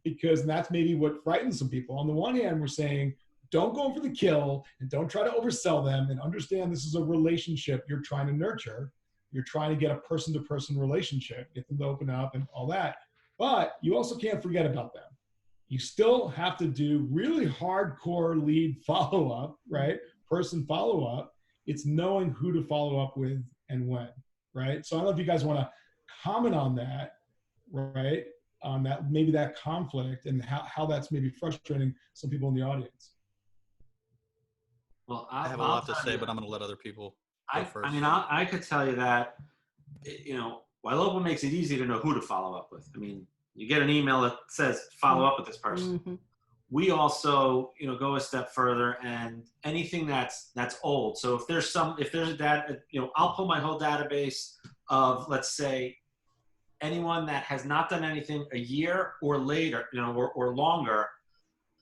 because that's maybe what frightens some people. On the one hand, we're saying, don't go for the kill and don't try to oversell them, and understand this is a relationship you're trying to nurture. You're trying to get a person-to-person relationship, get them to open up and all that. But you also can't forget about them. You still have to do really hardcore lead follow-up, right? Person follow-up. It's knowing who to follow up with and when, right? So I don't know if you guys want to comment on that, right? on that, maybe that conflict, and how that's maybe frustrating some people in the audience. Well, I have a lot to say, but I'm going to let other people go first. I mean, I could tell you that, you know, Ylopo makes it easy to know who to follow up with. I mean, you get an email that says follow up with this person. Mm-hmm. We also, you know, go a step further, and anything that's old. So if there's a data, you know, I'll pull my whole database of, let's say, anyone that has not done anything a year or later, you know, or longer.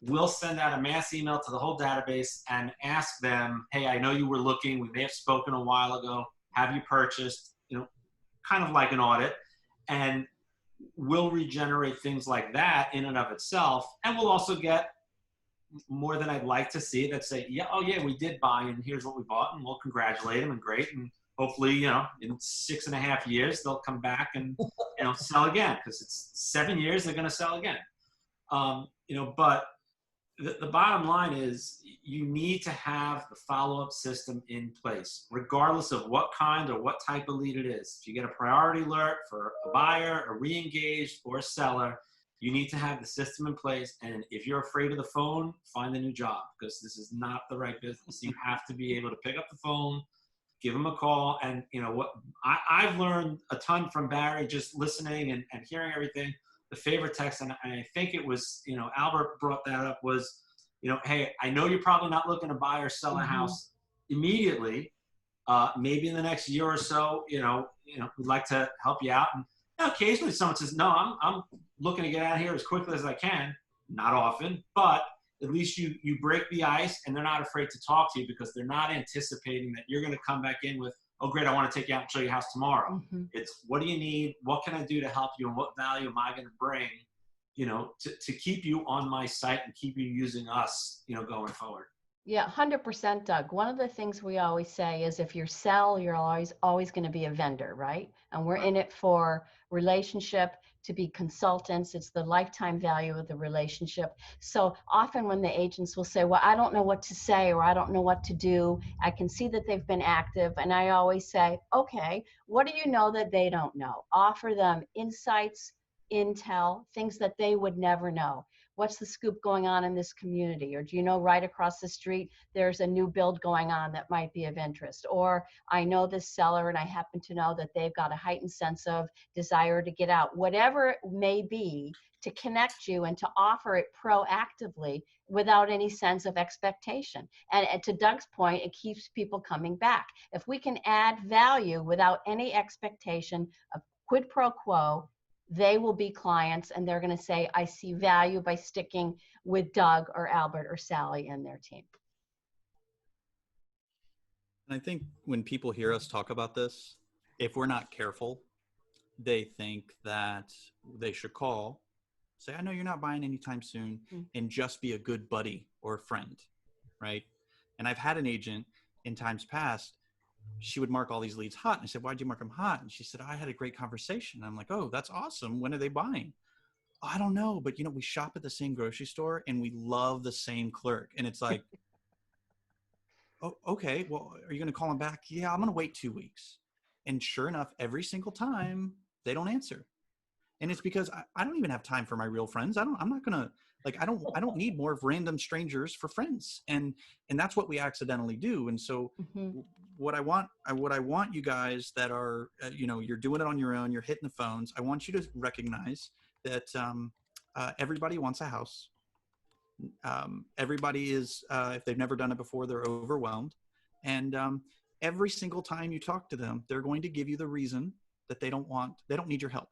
We'll send out a mass email to the whole database and ask them, hey, I know you were looking. We may have spoken a while ago. Have you purchased? You know, kind of like an audit. And we'll regenerate things like that in and of itself. And we'll also get more than I'd like to see that say, yeah, oh yeah, we did buy and here's what we bought, and we'll congratulate them and great. And hopefully, you know, in 6.5 years, they'll come back and, you know, sell again, because it's 7 years, they're going to sell again. You know, but the bottom line is you need to have the follow-up system in place, regardless of what kind or what type of lead it is. If you get a priority alert for a buyer, a re-engaged, or a seller, you need to have the system in place. And if you're afraid of the phone, find a new job, because this is not the right business. You have to be able to pick up the phone, give them a call. And, you know, what I've learned a ton from Barry, just listening and hearing everything. The favorite text, and I think it was, you know, Albert brought that up, was, you know, hey, I know you're probably not looking to buy or sell a house immediately. Maybe in the next year or so, you know, we'd like to help you out. And you know, occasionally someone says, no, I'm looking to get out of here as quickly as I can. Not often, but at least you break the ice, and they're not afraid to talk to you, because they're not anticipating that you're going to come back in with, oh, great, I want to take you out and show you a house tomorrow. Mm-hmm. It's, what do you need? What can I do to help you? And what value am I going to bring, you know, to keep you on my site and keep you using us, you know, going forward? Yeah, 100%, Doug. One of the things we always say is, if you sell, you're always going to be a vendor, right? And we're in it for relationship, to be consultants. It's the lifetime value of the relationship. So often when the agents will say, well, I don't know what to say, or I don't know what to do, I can see that they've been active. And I always say, okay, what do you know that they don't know? Offer them insights, intel, things that they would never know. What's the scoop going on in this community? Or do you know right across the street there's a new build going on that might be of interest? Or I know this seller and I happen to know that they've got a heightened sense of desire to get out. Whatever it may be, to connect you and to offer it proactively without any sense of expectation. And to Doug's point, it keeps people coming back. If we can add value without any expectation of quid pro quo, they will be clients, and they're going to say, I see value by sticking with Doug or Albert or Sally and their team. And I think when people hear us talk about this, if we're not careful, they think that they should call, say, I know you're not buying anytime soon, and just be a good buddy or a friend, right? And I've had an agent in times past, she would mark all these leads hot. And I said, why'd you mark them hot? And she said, I had a great conversation. I'm like, oh, that's awesome. When are they buying? Oh, I don't know. But, you know, we shop at the same grocery store and we love the same clerk. And it's like, oh, okay, well, are you going to call them back? Yeah, I'm going to wait 2 weeks. And sure enough, every single time they don't answer. And it's because I don't even have time for my real friends. I'm not going to, like, I don't need more of random strangers for friends. And that's what we accidentally do. And so what I want you guys that are, you know, you're doing it on your own, you're hitting the phones. I want you to recognize that everybody wants a house. Everybody is, if they've never done it before, they're overwhelmed. And every single time you talk to them, they're going to give you the reason that they don't need your help.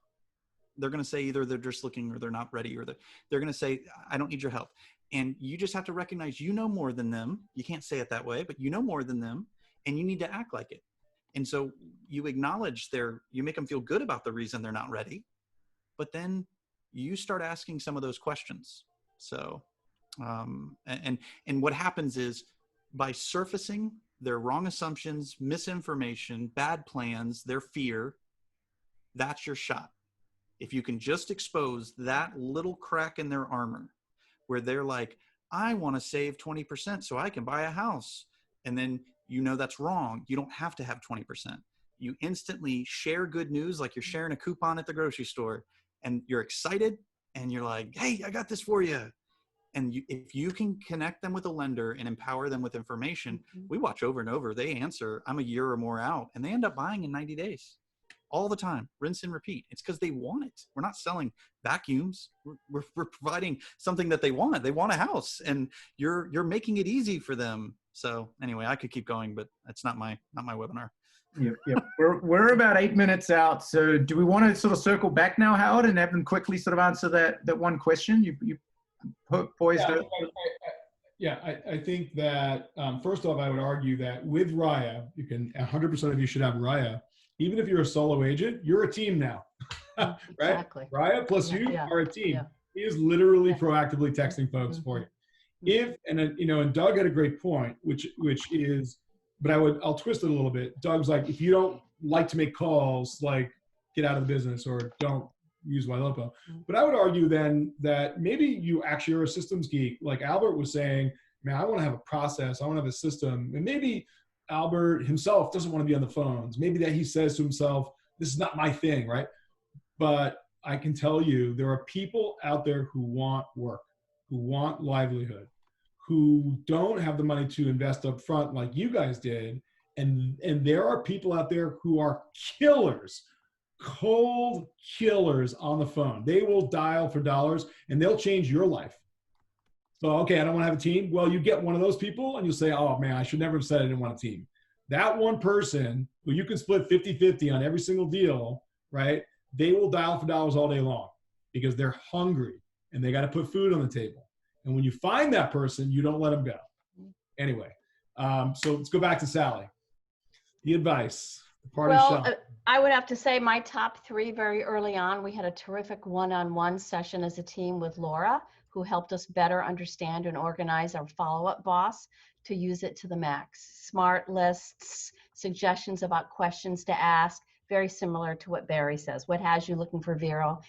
They're going to say either they're just looking or they're not ready, or they're going to say, I don't need your help. And you just have to recognize you know more than them. You can't say it that way, but you know more than them, and you need to act like it. And so you acknowledge you make them feel good about the reason they're not ready, but then you start asking some of those questions. So, and what happens is, by surfacing their wrong assumptions, misinformation, bad plans, their fear, that's your shot. If you can just expose that little crack in their armor where they're like, I want to save 20% so I can buy a house. And then you know that's wrong. You don't have to have 20%. You instantly share good news like you're sharing a coupon at the grocery store. and you're excited and you're like, hey, I got this for you. And if you can connect them with a lender and empower them with information, we watch over and over, they answer, I'm a year or more out, and they end up buying in 90 days. All the time, rinse and repeat. It's because they want it. We're not selling vacuums. We're providing something that they want. They want a house, and you're making it easy for them. So anyway, I could keep going, but it's not my webinar. Yep. We're about 8 minutes out. So do we want to sort of circle back now, Howard, and have them quickly sort of answer that one question you poised? I think that first off, I would argue that with Raya, you can 100% of you should have Raya. Even if you're a solo agent, you're a team now, right? Exactly. Raya plus you are a team. Yeah. He is literally proactively texting folks for you. And Doug had a great point, which is, but I'll twist it a little bit. Doug's like, if you don't like to make calls, like get out of the business or don't use Ylopo. But I would argue then that maybe you actually are a systems geek. Like Albert was saying, man, I want to have a process. I want to have a system. And maybe Albert himself doesn't want to be on the phones. Maybe that he says to himself, this is not my thing, right? But I can tell you there are people out there who want work, who want livelihood, who don't have the money to invest up front like you guys did. And there are people out there who are killers, cold killers on the phone. They will dial for dollars and they'll change your life. So, okay, I don't want to have a team. Well, you get one of those people and you'll say, oh man, I should never have said I didn't want a team. That one person who you can split 50-50 on every single deal, right? They will dial for dollars all day long because they're hungry and they got to put food on the table. And when you find that person, you don't let them go. Anyway, so let's go back to Sally. The advice, the party shop. I would have to say my top three very early on, we had a terrific one-on-one session as a team with Laura, who helped us better understand and organize our follow-up boss to use it to the max. Smart lists, suggestions about questions to ask, very similar to what Barry says. What has you looking for Vero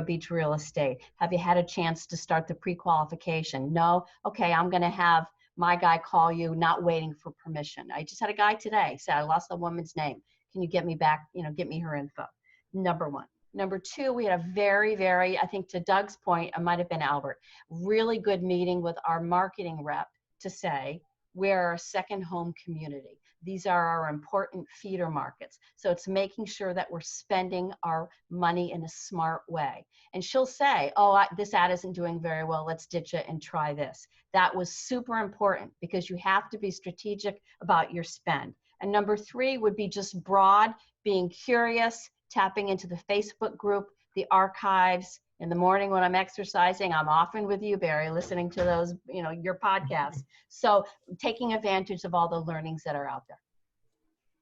Beach real estate? Have you had a chance to start the pre-qualification? No? Okay, I'm gonna have my guy call you, not waiting for permission. I just had a guy today say, I lost the woman's name. Can you get me back, get me her info? Number one. Number two, we had a very, I think to Doug's point, it might have been Albert, really good meeting with our marketing rep to say, we're a second home community. These are our important feeder markets. So it's making sure that we're spending our money in a smart way. And she'll say, oh, this ad isn't doing very well. Let's ditch it and try this. That was super important because you have to be strategic about your spend. And number three would be just broad, being curious, tapping into the Facebook group, the archives. In the morning when I'm exercising, I'm often with you, Barry, listening to those, your podcasts. So taking advantage of all the learnings that are out there.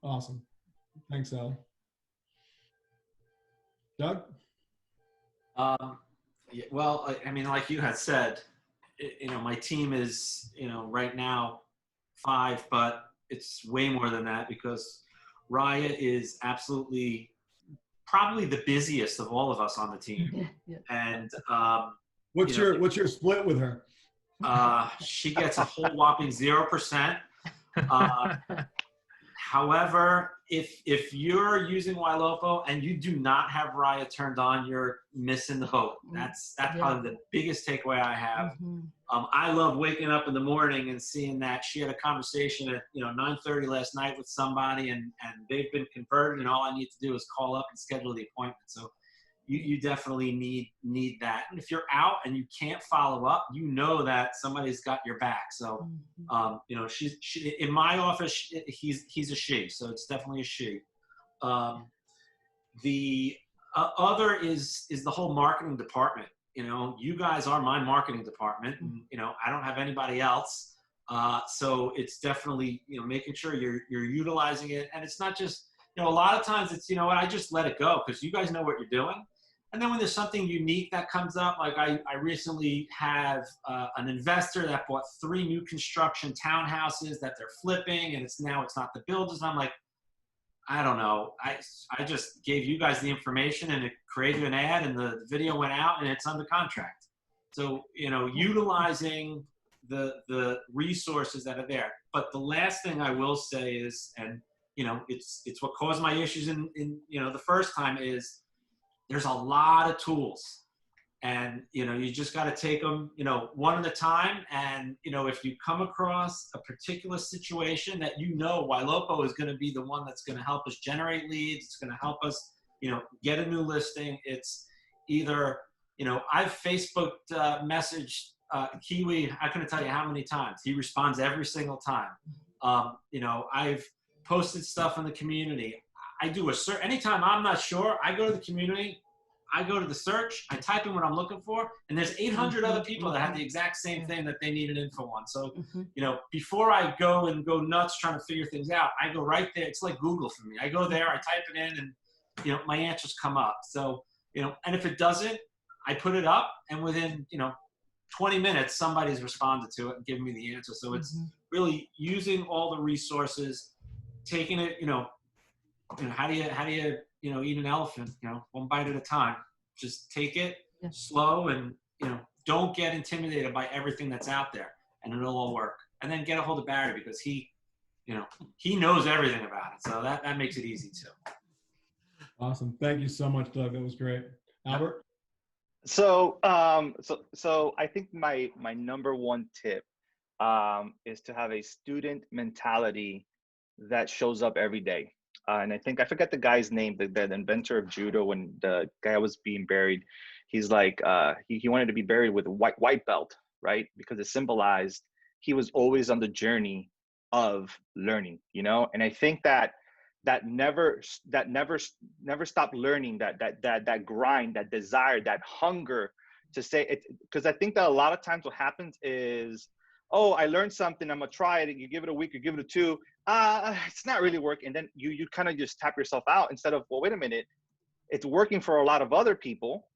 Awesome. Thanks, Sally. Doug? Well, I mean, like you had said, my team is, right now 5, but it's way more than that because Raya is absolutely probably the busiest of all of us on the team. Yeah. And what's your split with her? She gets a whole whopping 0%. However, if you're using Ylopo and you do not have Raya turned on, you're missing the boat. That's probably the biggest takeaway I have. I love waking up in the morning and seeing that she had a conversation at 9:30 last night with somebody and they've been converted and all I need to do is call up and schedule the appointment. So you definitely need that. And if you're out and you can't follow up, that somebody's got your back. So she's in my office. He's a she, so it's definitely a she. The other is the whole marketing department. You guys are my marketing department, and I don't have anybody else. So it's definitely making sure you're utilizing it, and it's not just a lot of times it's I just let it go because you guys know what you're doing. And then when there's something unique that comes up, like I recently have an investor that bought 3 new construction townhouses that they're flipping, and it's not the builders. And I'm like, I don't know. I just gave you guys the information, and it created an ad, and the video went out, and it's under contract. So utilizing the resources that are there. But the last thing I will say is, and it's what caused my issues in the first time is, there's a lot of tools. And, you just got to take them, one at a time. And, if you come across a particular situation that Ylopo is going to be the one that's going to help us generate leads, it's going to help us, get a new listing. It's either, I've Facebooked messaged Kiwi, I couldn't tell you how many times. He responds every single time. I've posted stuff in the community. I do a search. Anytime I'm not sure, I go to the community. I go to the search, I type in what I'm looking for, and there's 800 other people that have the exact same thing that they need an info on. So, before I go nuts trying to figure things out, I go right there. It's like Google for me. I go there, I type it in, and, my answers come up. So, and if it doesn't, I put it up, and within, 20 minutes, somebody's responded to it and given me the answer. So it's really using all the resources, taking it, how do you eat an elephant, one bite at a time. Just take it slow and, don't get intimidated by everything that's out there, and it'll all work. And then get a hold of Barry, because he knows everything about it. So that makes it easy too. Awesome. Thank you so much, Doug. That was great. Albert? So I think my number one tip is to have a student mentality that shows up every day. And I think, I forget the guy's name, the inventor of judo, when the guy was being buried, he's like, he wanted to be buried with a white belt, right? Because it symbolized he was always on the journey of learning, And I think that never stop learning, that grind, that desire, that hunger to say it. Because I think that a lot of times what happens is, oh, I learned something, I'm gonna try it. You give it a week, you give it a 2. It's not really working. And then you kind of just tap yourself out instead of, well, wait a minute, it's working for a lot of other people.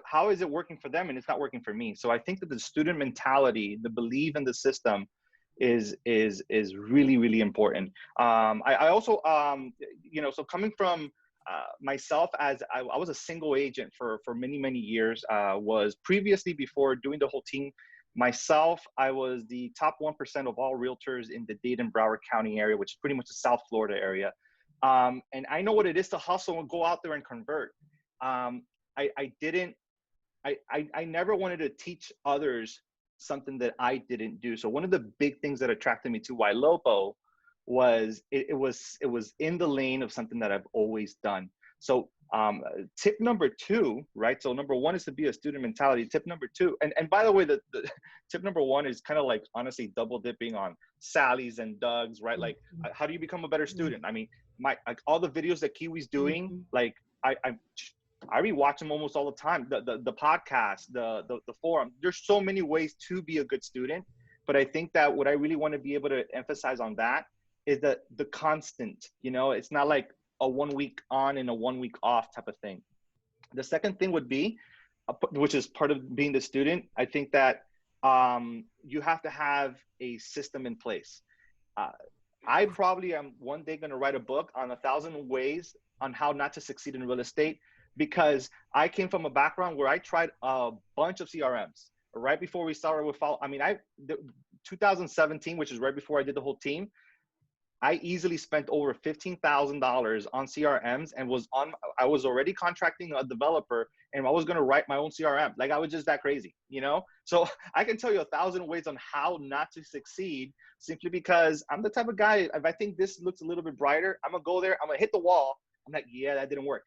How is it working for them and it's not working for me? So I think that the student mentality, the belief in the system is really, really important. I also, so coming from myself, as I was a single agent for many, many years, was previously, before doing the whole team, myself, I was the top 1% of all realtors in the Dade-Broward County area, which is pretty much the South Florida area. And I know what it is to hustle and go out there and convert. I never wanted to teach others something that I didn't do. So one of the big things that attracted me to Ylopo was it was in the lane of something that I've always done. So tip number 2, right? So number 1 is to be a student mentality. Tip number 2, and by the way, the tip number 1 is kind of like, honestly, double dipping on Sally's and Doug's, right? Like, how do you become a better student? I mean, all the videos that Kiwi's doing, like I rewatch them almost all the time. The podcast, the forum. There's so many ways to be a good student, but I think that what I really want to be able to emphasize on that is that the constant. It's not like a 1 week on and a 1 week off type of thing. The second thing would be, which is part of being the student, I think that you have to have a system in place. I probably am one day going to write a book on 1,000 ways on how not to succeed in real estate, because I came from a background where I tried a bunch of CRMs. Right before we started with 2017, which is right before I did the whole team, I easily spent over $15,000 on CRMs and I was already contracting a developer, and I was going to write my own CRM. Like, I was just that crazy, So I can tell you 1,000 ways on how not to succeed, simply because I'm the type of guy, if I think this looks a little bit brighter, I'm going to go there, I'm going to hit the wall. I'm like, yeah, that didn't work,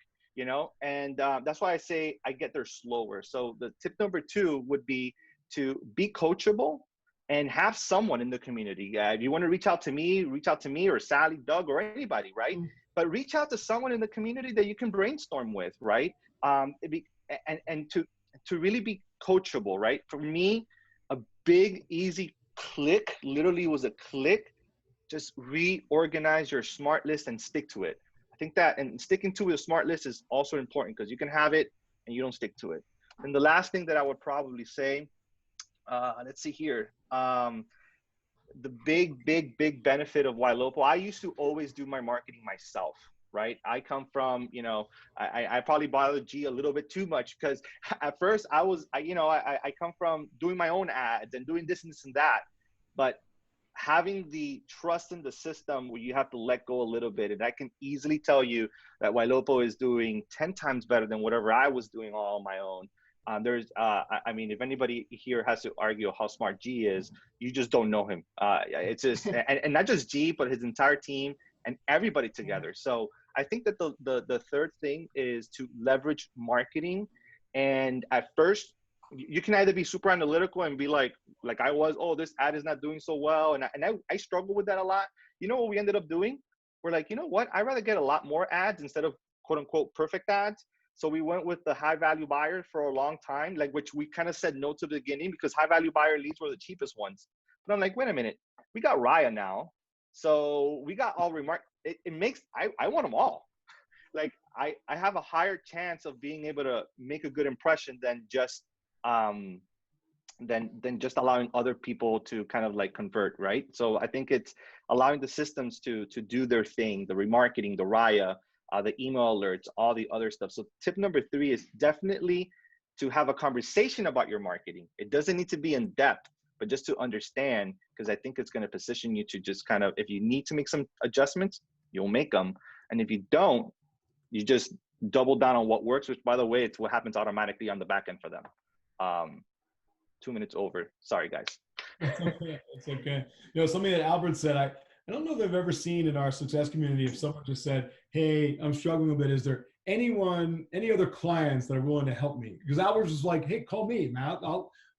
And that's why I say I get there slower. So the tip number 2 would be to be coachable and have someone in the community. If you want to reach out to me or Sally, Doug, or anybody, right? But reach out to someone in the community that you can brainstorm with, right? And to really be coachable, right? For me, a big, easy click literally was a click. Just reorganize your smart list and stick to it. I think that, and sticking to a smart list is also important, because you can have it and you don't stick to it. And the last thing that I would probably say, let's see here. The big benefit of Ylopo, I used to always do my marketing myself, right? I come from, I probably bothered G a little bit too much, because at first I come from doing my own ads and doing this and this and that. But having the trust in the system where you have to let go a little bit. And I can easily tell you that Ylopo is doing 10 times better than whatever I was doing all on my own. I mean, if anybody here has to argue how smart G is, you just don't know him. It's just, and not just G, but his entire team and everybody together. So I think that the third thing is to leverage marketing. And at first, you can either be super analytical and be like I was, oh, this ad is not doing so well. And I struggle with that a lot. You know what we ended up doing? We're like, you know what? I'd rather get a lot more ads instead of quote unquote perfect ads. So we went with the high value buyer for a long time, like which we kind of said no to the beginning because high value buyer leads were the cheapest ones. But I'm like, wait a minute, we got Raya now. So we got all it makes, I want them all. Like I have a higher chance of being able to make a good impression than just just allowing other people to kind of like convert, right? So I think it's allowing the systems to do their thing, the remarketing, the Raya, the email alerts, all the other stuff. So tip number 3 is definitely to have a conversation about your marketing. It doesn't need to be in depth, but just to understand, because I think it's going to position you to just kind of, if you need to make some adjustments, you'll make them. And if you don't, you just double down on what works, which by the way, it's what happens automatically on the back end for them. 2 minutes over. Sorry, guys. It's okay. You know, something that Albert said, I don't know if I've ever seen in our success community if someone just said, hey, I'm struggling a bit. Is there any other clients that are willing to help me? Because Albert was like, hey, call me, Matt.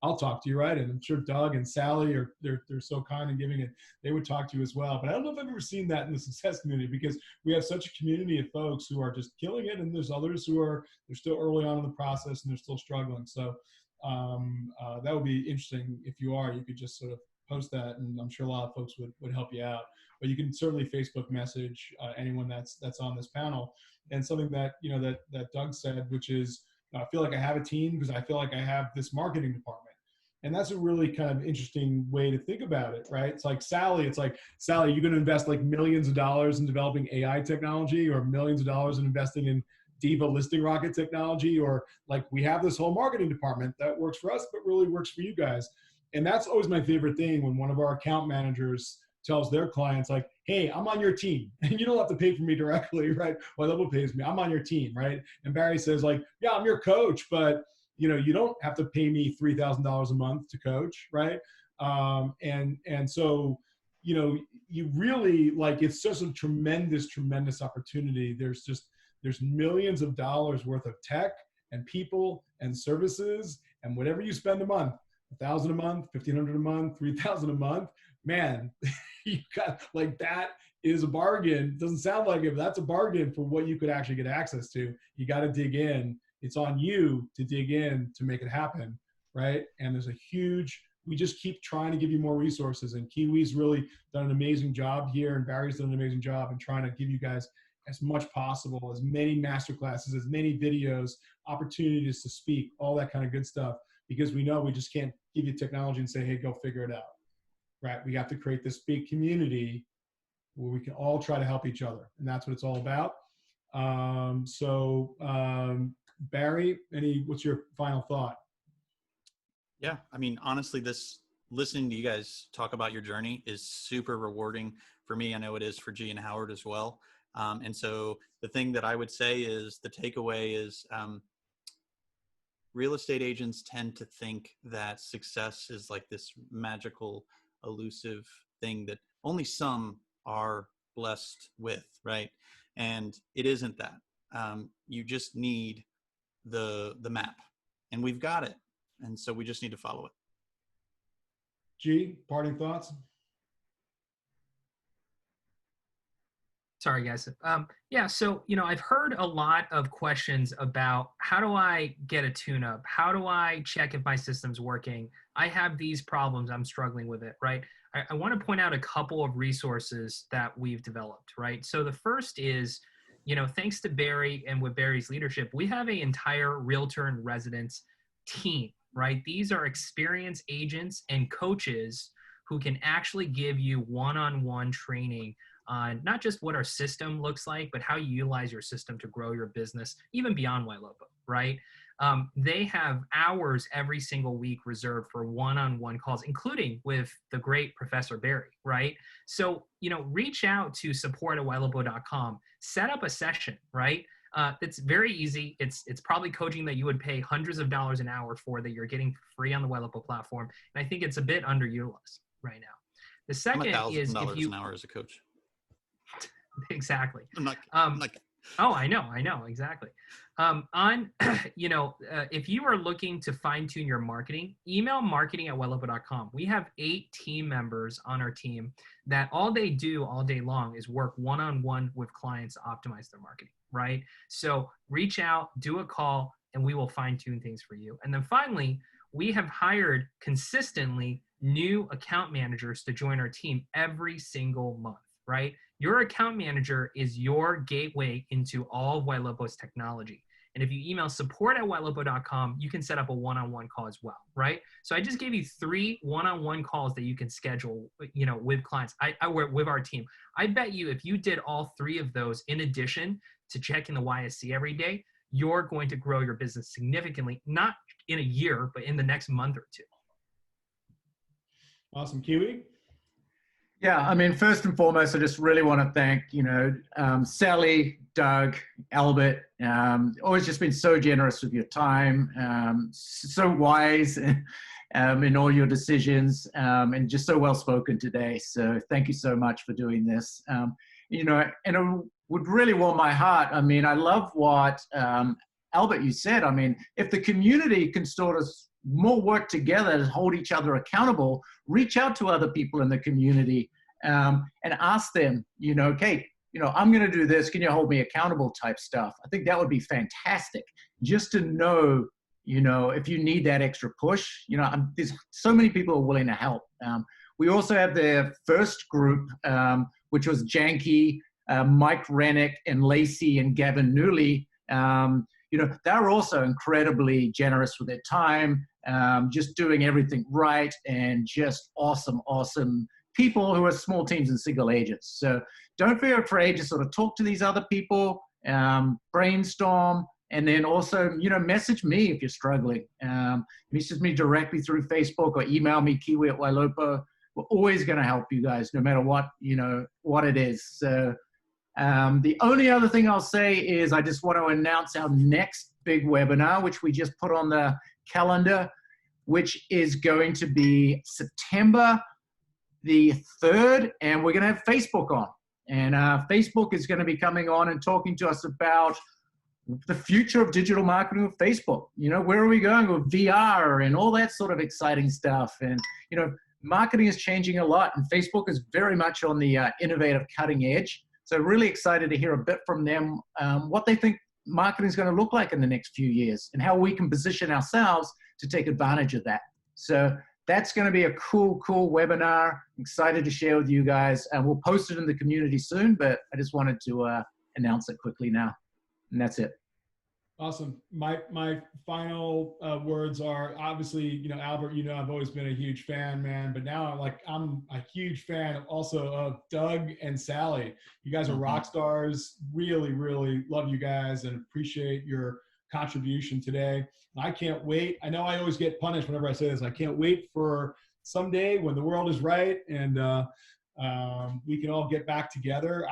I'll talk to you, right? And I'm sure Doug and Sally they're so kind and giving it. They would talk to you as well. But I don't know if I've ever seen that in the success community because we have such a community of folks who are just killing it, and there's others who they're still early on in the process and they're still struggling. So that would be interesting. If you could just sort of post that, and I'm sure a lot of folks would help you out. But you can certainly Facebook message anyone that's on this panel. And something that that Doug said, which is I feel like I have a team because I feel like I have this marketing department. And that's a really kind of interesting way to think about it, right? It's like Sally, you're going to invest like millions of dollars in developing AI technology or millions of dollars in investing in Diva listing rocket technology, or like we have this whole marketing department that works for us, but really works for you guys. And that's always my favorite thing when one of our account managers tells their clients like, hey, I'm on your team and you don't have to pay for me directly, right? Well, Ylopo pays me, I'm on your team, right? And Barry says like, yeah, I'm your coach, but you don't have to pay me $3,000 a month to coach, right? And so, you really like, it's just a tremendous, tremendous opportunity. There's millions of dollars worth of tech and people and services, and whatever you spend a month, $1,000 a month, $1,500 a month, $3,000 a month, man, you got like, that is a bargain. Doesn't sound like it, but that's a bargain for what you could actually get access to. You got to dig in. It's on you to dig in to make it happen, right? And we just keep trying to give you more resources, and Kiwi's really done an amazing job here, and Barry's done an amazing job in trying to give you guys as much possible, as many masterclasses, as many videos, opportunities to speak, all that kind of good stuff, because we know we just can't give you technology and say, hey, go figure it out, right? We have to create this big community where we can all try to help each other, and that's what it's all about. Barry, what's your final thought? Yeah, I mean, honestly, listening to you guys talk about your journey is super rewarding for me. I know it is for G and Howard as well. And so the thing that I would say is the takeaway is real estate agents tend to think that success is like this magical, elusive thing that only some are blessed with, right? And it isn't that. You just need the map, and we've got it. And so we just need to follow it. G, parting thoughts? Sorry, guys. Yeah, so, I've heard a lot of questions about how do I get a tune-up? How do I check if my system's working? I have these problems. I'm struggling with it, right? I want to point out a couple of resources that we've developed, right? So the first is, thanks to Barry and with Barry's leadership, we have an entire realtor in residence team, right? These are experienced agents and coaches who can actually give you one-on-one training on not just what our system looks like, but how you utilize your system to grow your business, even beyond Ylopo, right? They have hours every single week reserved for one-on-one calls, including with the great Professor Barry, right? So, reach out to support@ylopo.com, set up a session, right? It's very easy. It's probably coaching that you would pay hundreds of dollars an hour for that you're getting free on the Ylopo platform. And I think it's a bit underutilized right now. The second is if you $1,000 an hour as a coach. Exactly. I'm not Oh, I know, exactly. If you are looking to fine tune your marketing, email marketing@ylopo.com. We have 8 team members on our team that all they do all day long is work one-on-one with clients to optimize their marketing, right? So reach out, do a call, and we will fine tune things for you. And then finally, we have hired consistently new account managers to join our team every single month, right? Your account manager is your gateway into all of Ylopo's technology. And if you email support@ylopo.com, you can set up a one-on-one call as well, right? So I just gave you 3 one-on-one calls that you can schedule, with clients. I work with our team. I bet you if you did all 3 of those in addition to checking the YSC every day, you're going to grow your business significantly, not in a year, but in the next month or 2. Awesome. Kiwi? Yeah, I mean, first and foremost, I just really want to thank, Sally, Doug, Albert, always just been so generous with your time, so wise in all your decisions, and just so well spoken today. So thank you so much for doing this. And it would really warm my heart. I mean, I love what, Albert, you said. I mean, if the community can sort of more work together to hold each other accountable, reach out to other people in the community and ask them, okay, I'm going to do this. Can you hold me accountable type stuff? I think that would be fantastic just to know, if you need that extra push, there's so many people who are willing to help. We also have the first group, which was Janky, Mike Rennick, and Lacey and Gavin Newley. They're also incredibly generous with their time, just doing everything right, and just awesome people who are small teams and single agents. So don't be afraid to sort of talk to these other people, brainstorm, and then also, message me if you're struggling. Message me directly through Facebook or email me, kiwi@ylopo. We're always going to help you guys, no matter what, what it is. So the only other thing I'll say is I just want to announce our next big webinar, which we just put on the calendar, which is going to be September the 3rd, and we're going to have Facebook on. And Facebook is going to be coming on and talking to us about the future of digital marketing with Facebook. Where are we going with VR and all that sort of exciting stuff? And, marketing is changing a lot, and Facebook is very much on the innovative cutting edge. So really excited to hear a bit from them, what they think marketing is going to look like in the next few years and how we can position ourselves to take advantage of that. So that's going to be a cool webinar. Excited to share with you guys. And we'll post it in the community soon, but I just wanted to announce it quickly now. And that's it. Awesome. My final words are obviously, Albert, I've always been a huge fan, man, but now I'm a huge fan also of Doug and Sally. You guys are rock stars. Really, really love you guys and appreciate your contribution today. I can't wait. I know I always get punished whenever I say this. I can't wait for someday when the world is right and we can all get back together.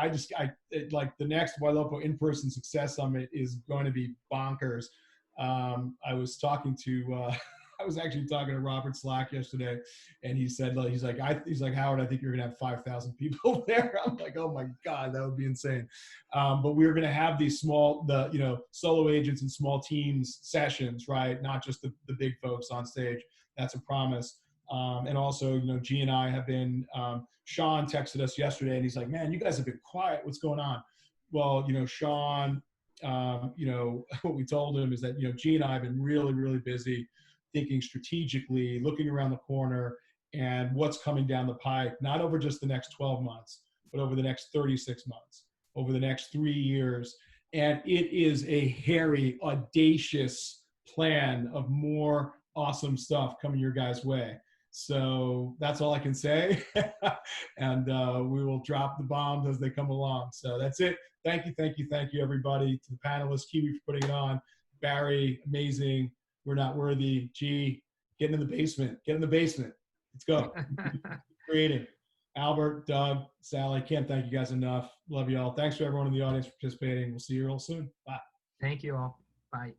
Like the next Ylopo in-person success summit is going to be bonkers. I was actually talking to Robert Slack yesterday, and he said, he's like, Howard, I think you're gonna have 5,000 people there. I'm like, oh my God, that would be insane. But we're gonna have these solo agents and small teams sessions, right? Not just the big folks on stage. That's a promise. And also, G and I have been, Sean texted us yesterday and he's like, man, you guys have been quiet. What's going on? Well, Sean, what we told him is that, G and I have been really, really busy thinking strategically, looking around the corner and what's coming down the pike, not over just the next 12 months, but over the next 36 months, over the next 3 years. And it is a hairy, audacious plan of more awesome stuff coming your guys' way. So that's all I can say. And we will drop the bombs as they come along. So that's it. Thank you, everybody, to the panelists, Kiwi for putting it on. Barry, amazing. We're not worthy. G, get in the basement. Get in the basement. Let's go. Creating. Albert, Doug, Sally, can't thank you guys enough. Love you all. Thanks for everyone in the audience for participating. We'll see you real soon. Bye. Thank you all. Bye.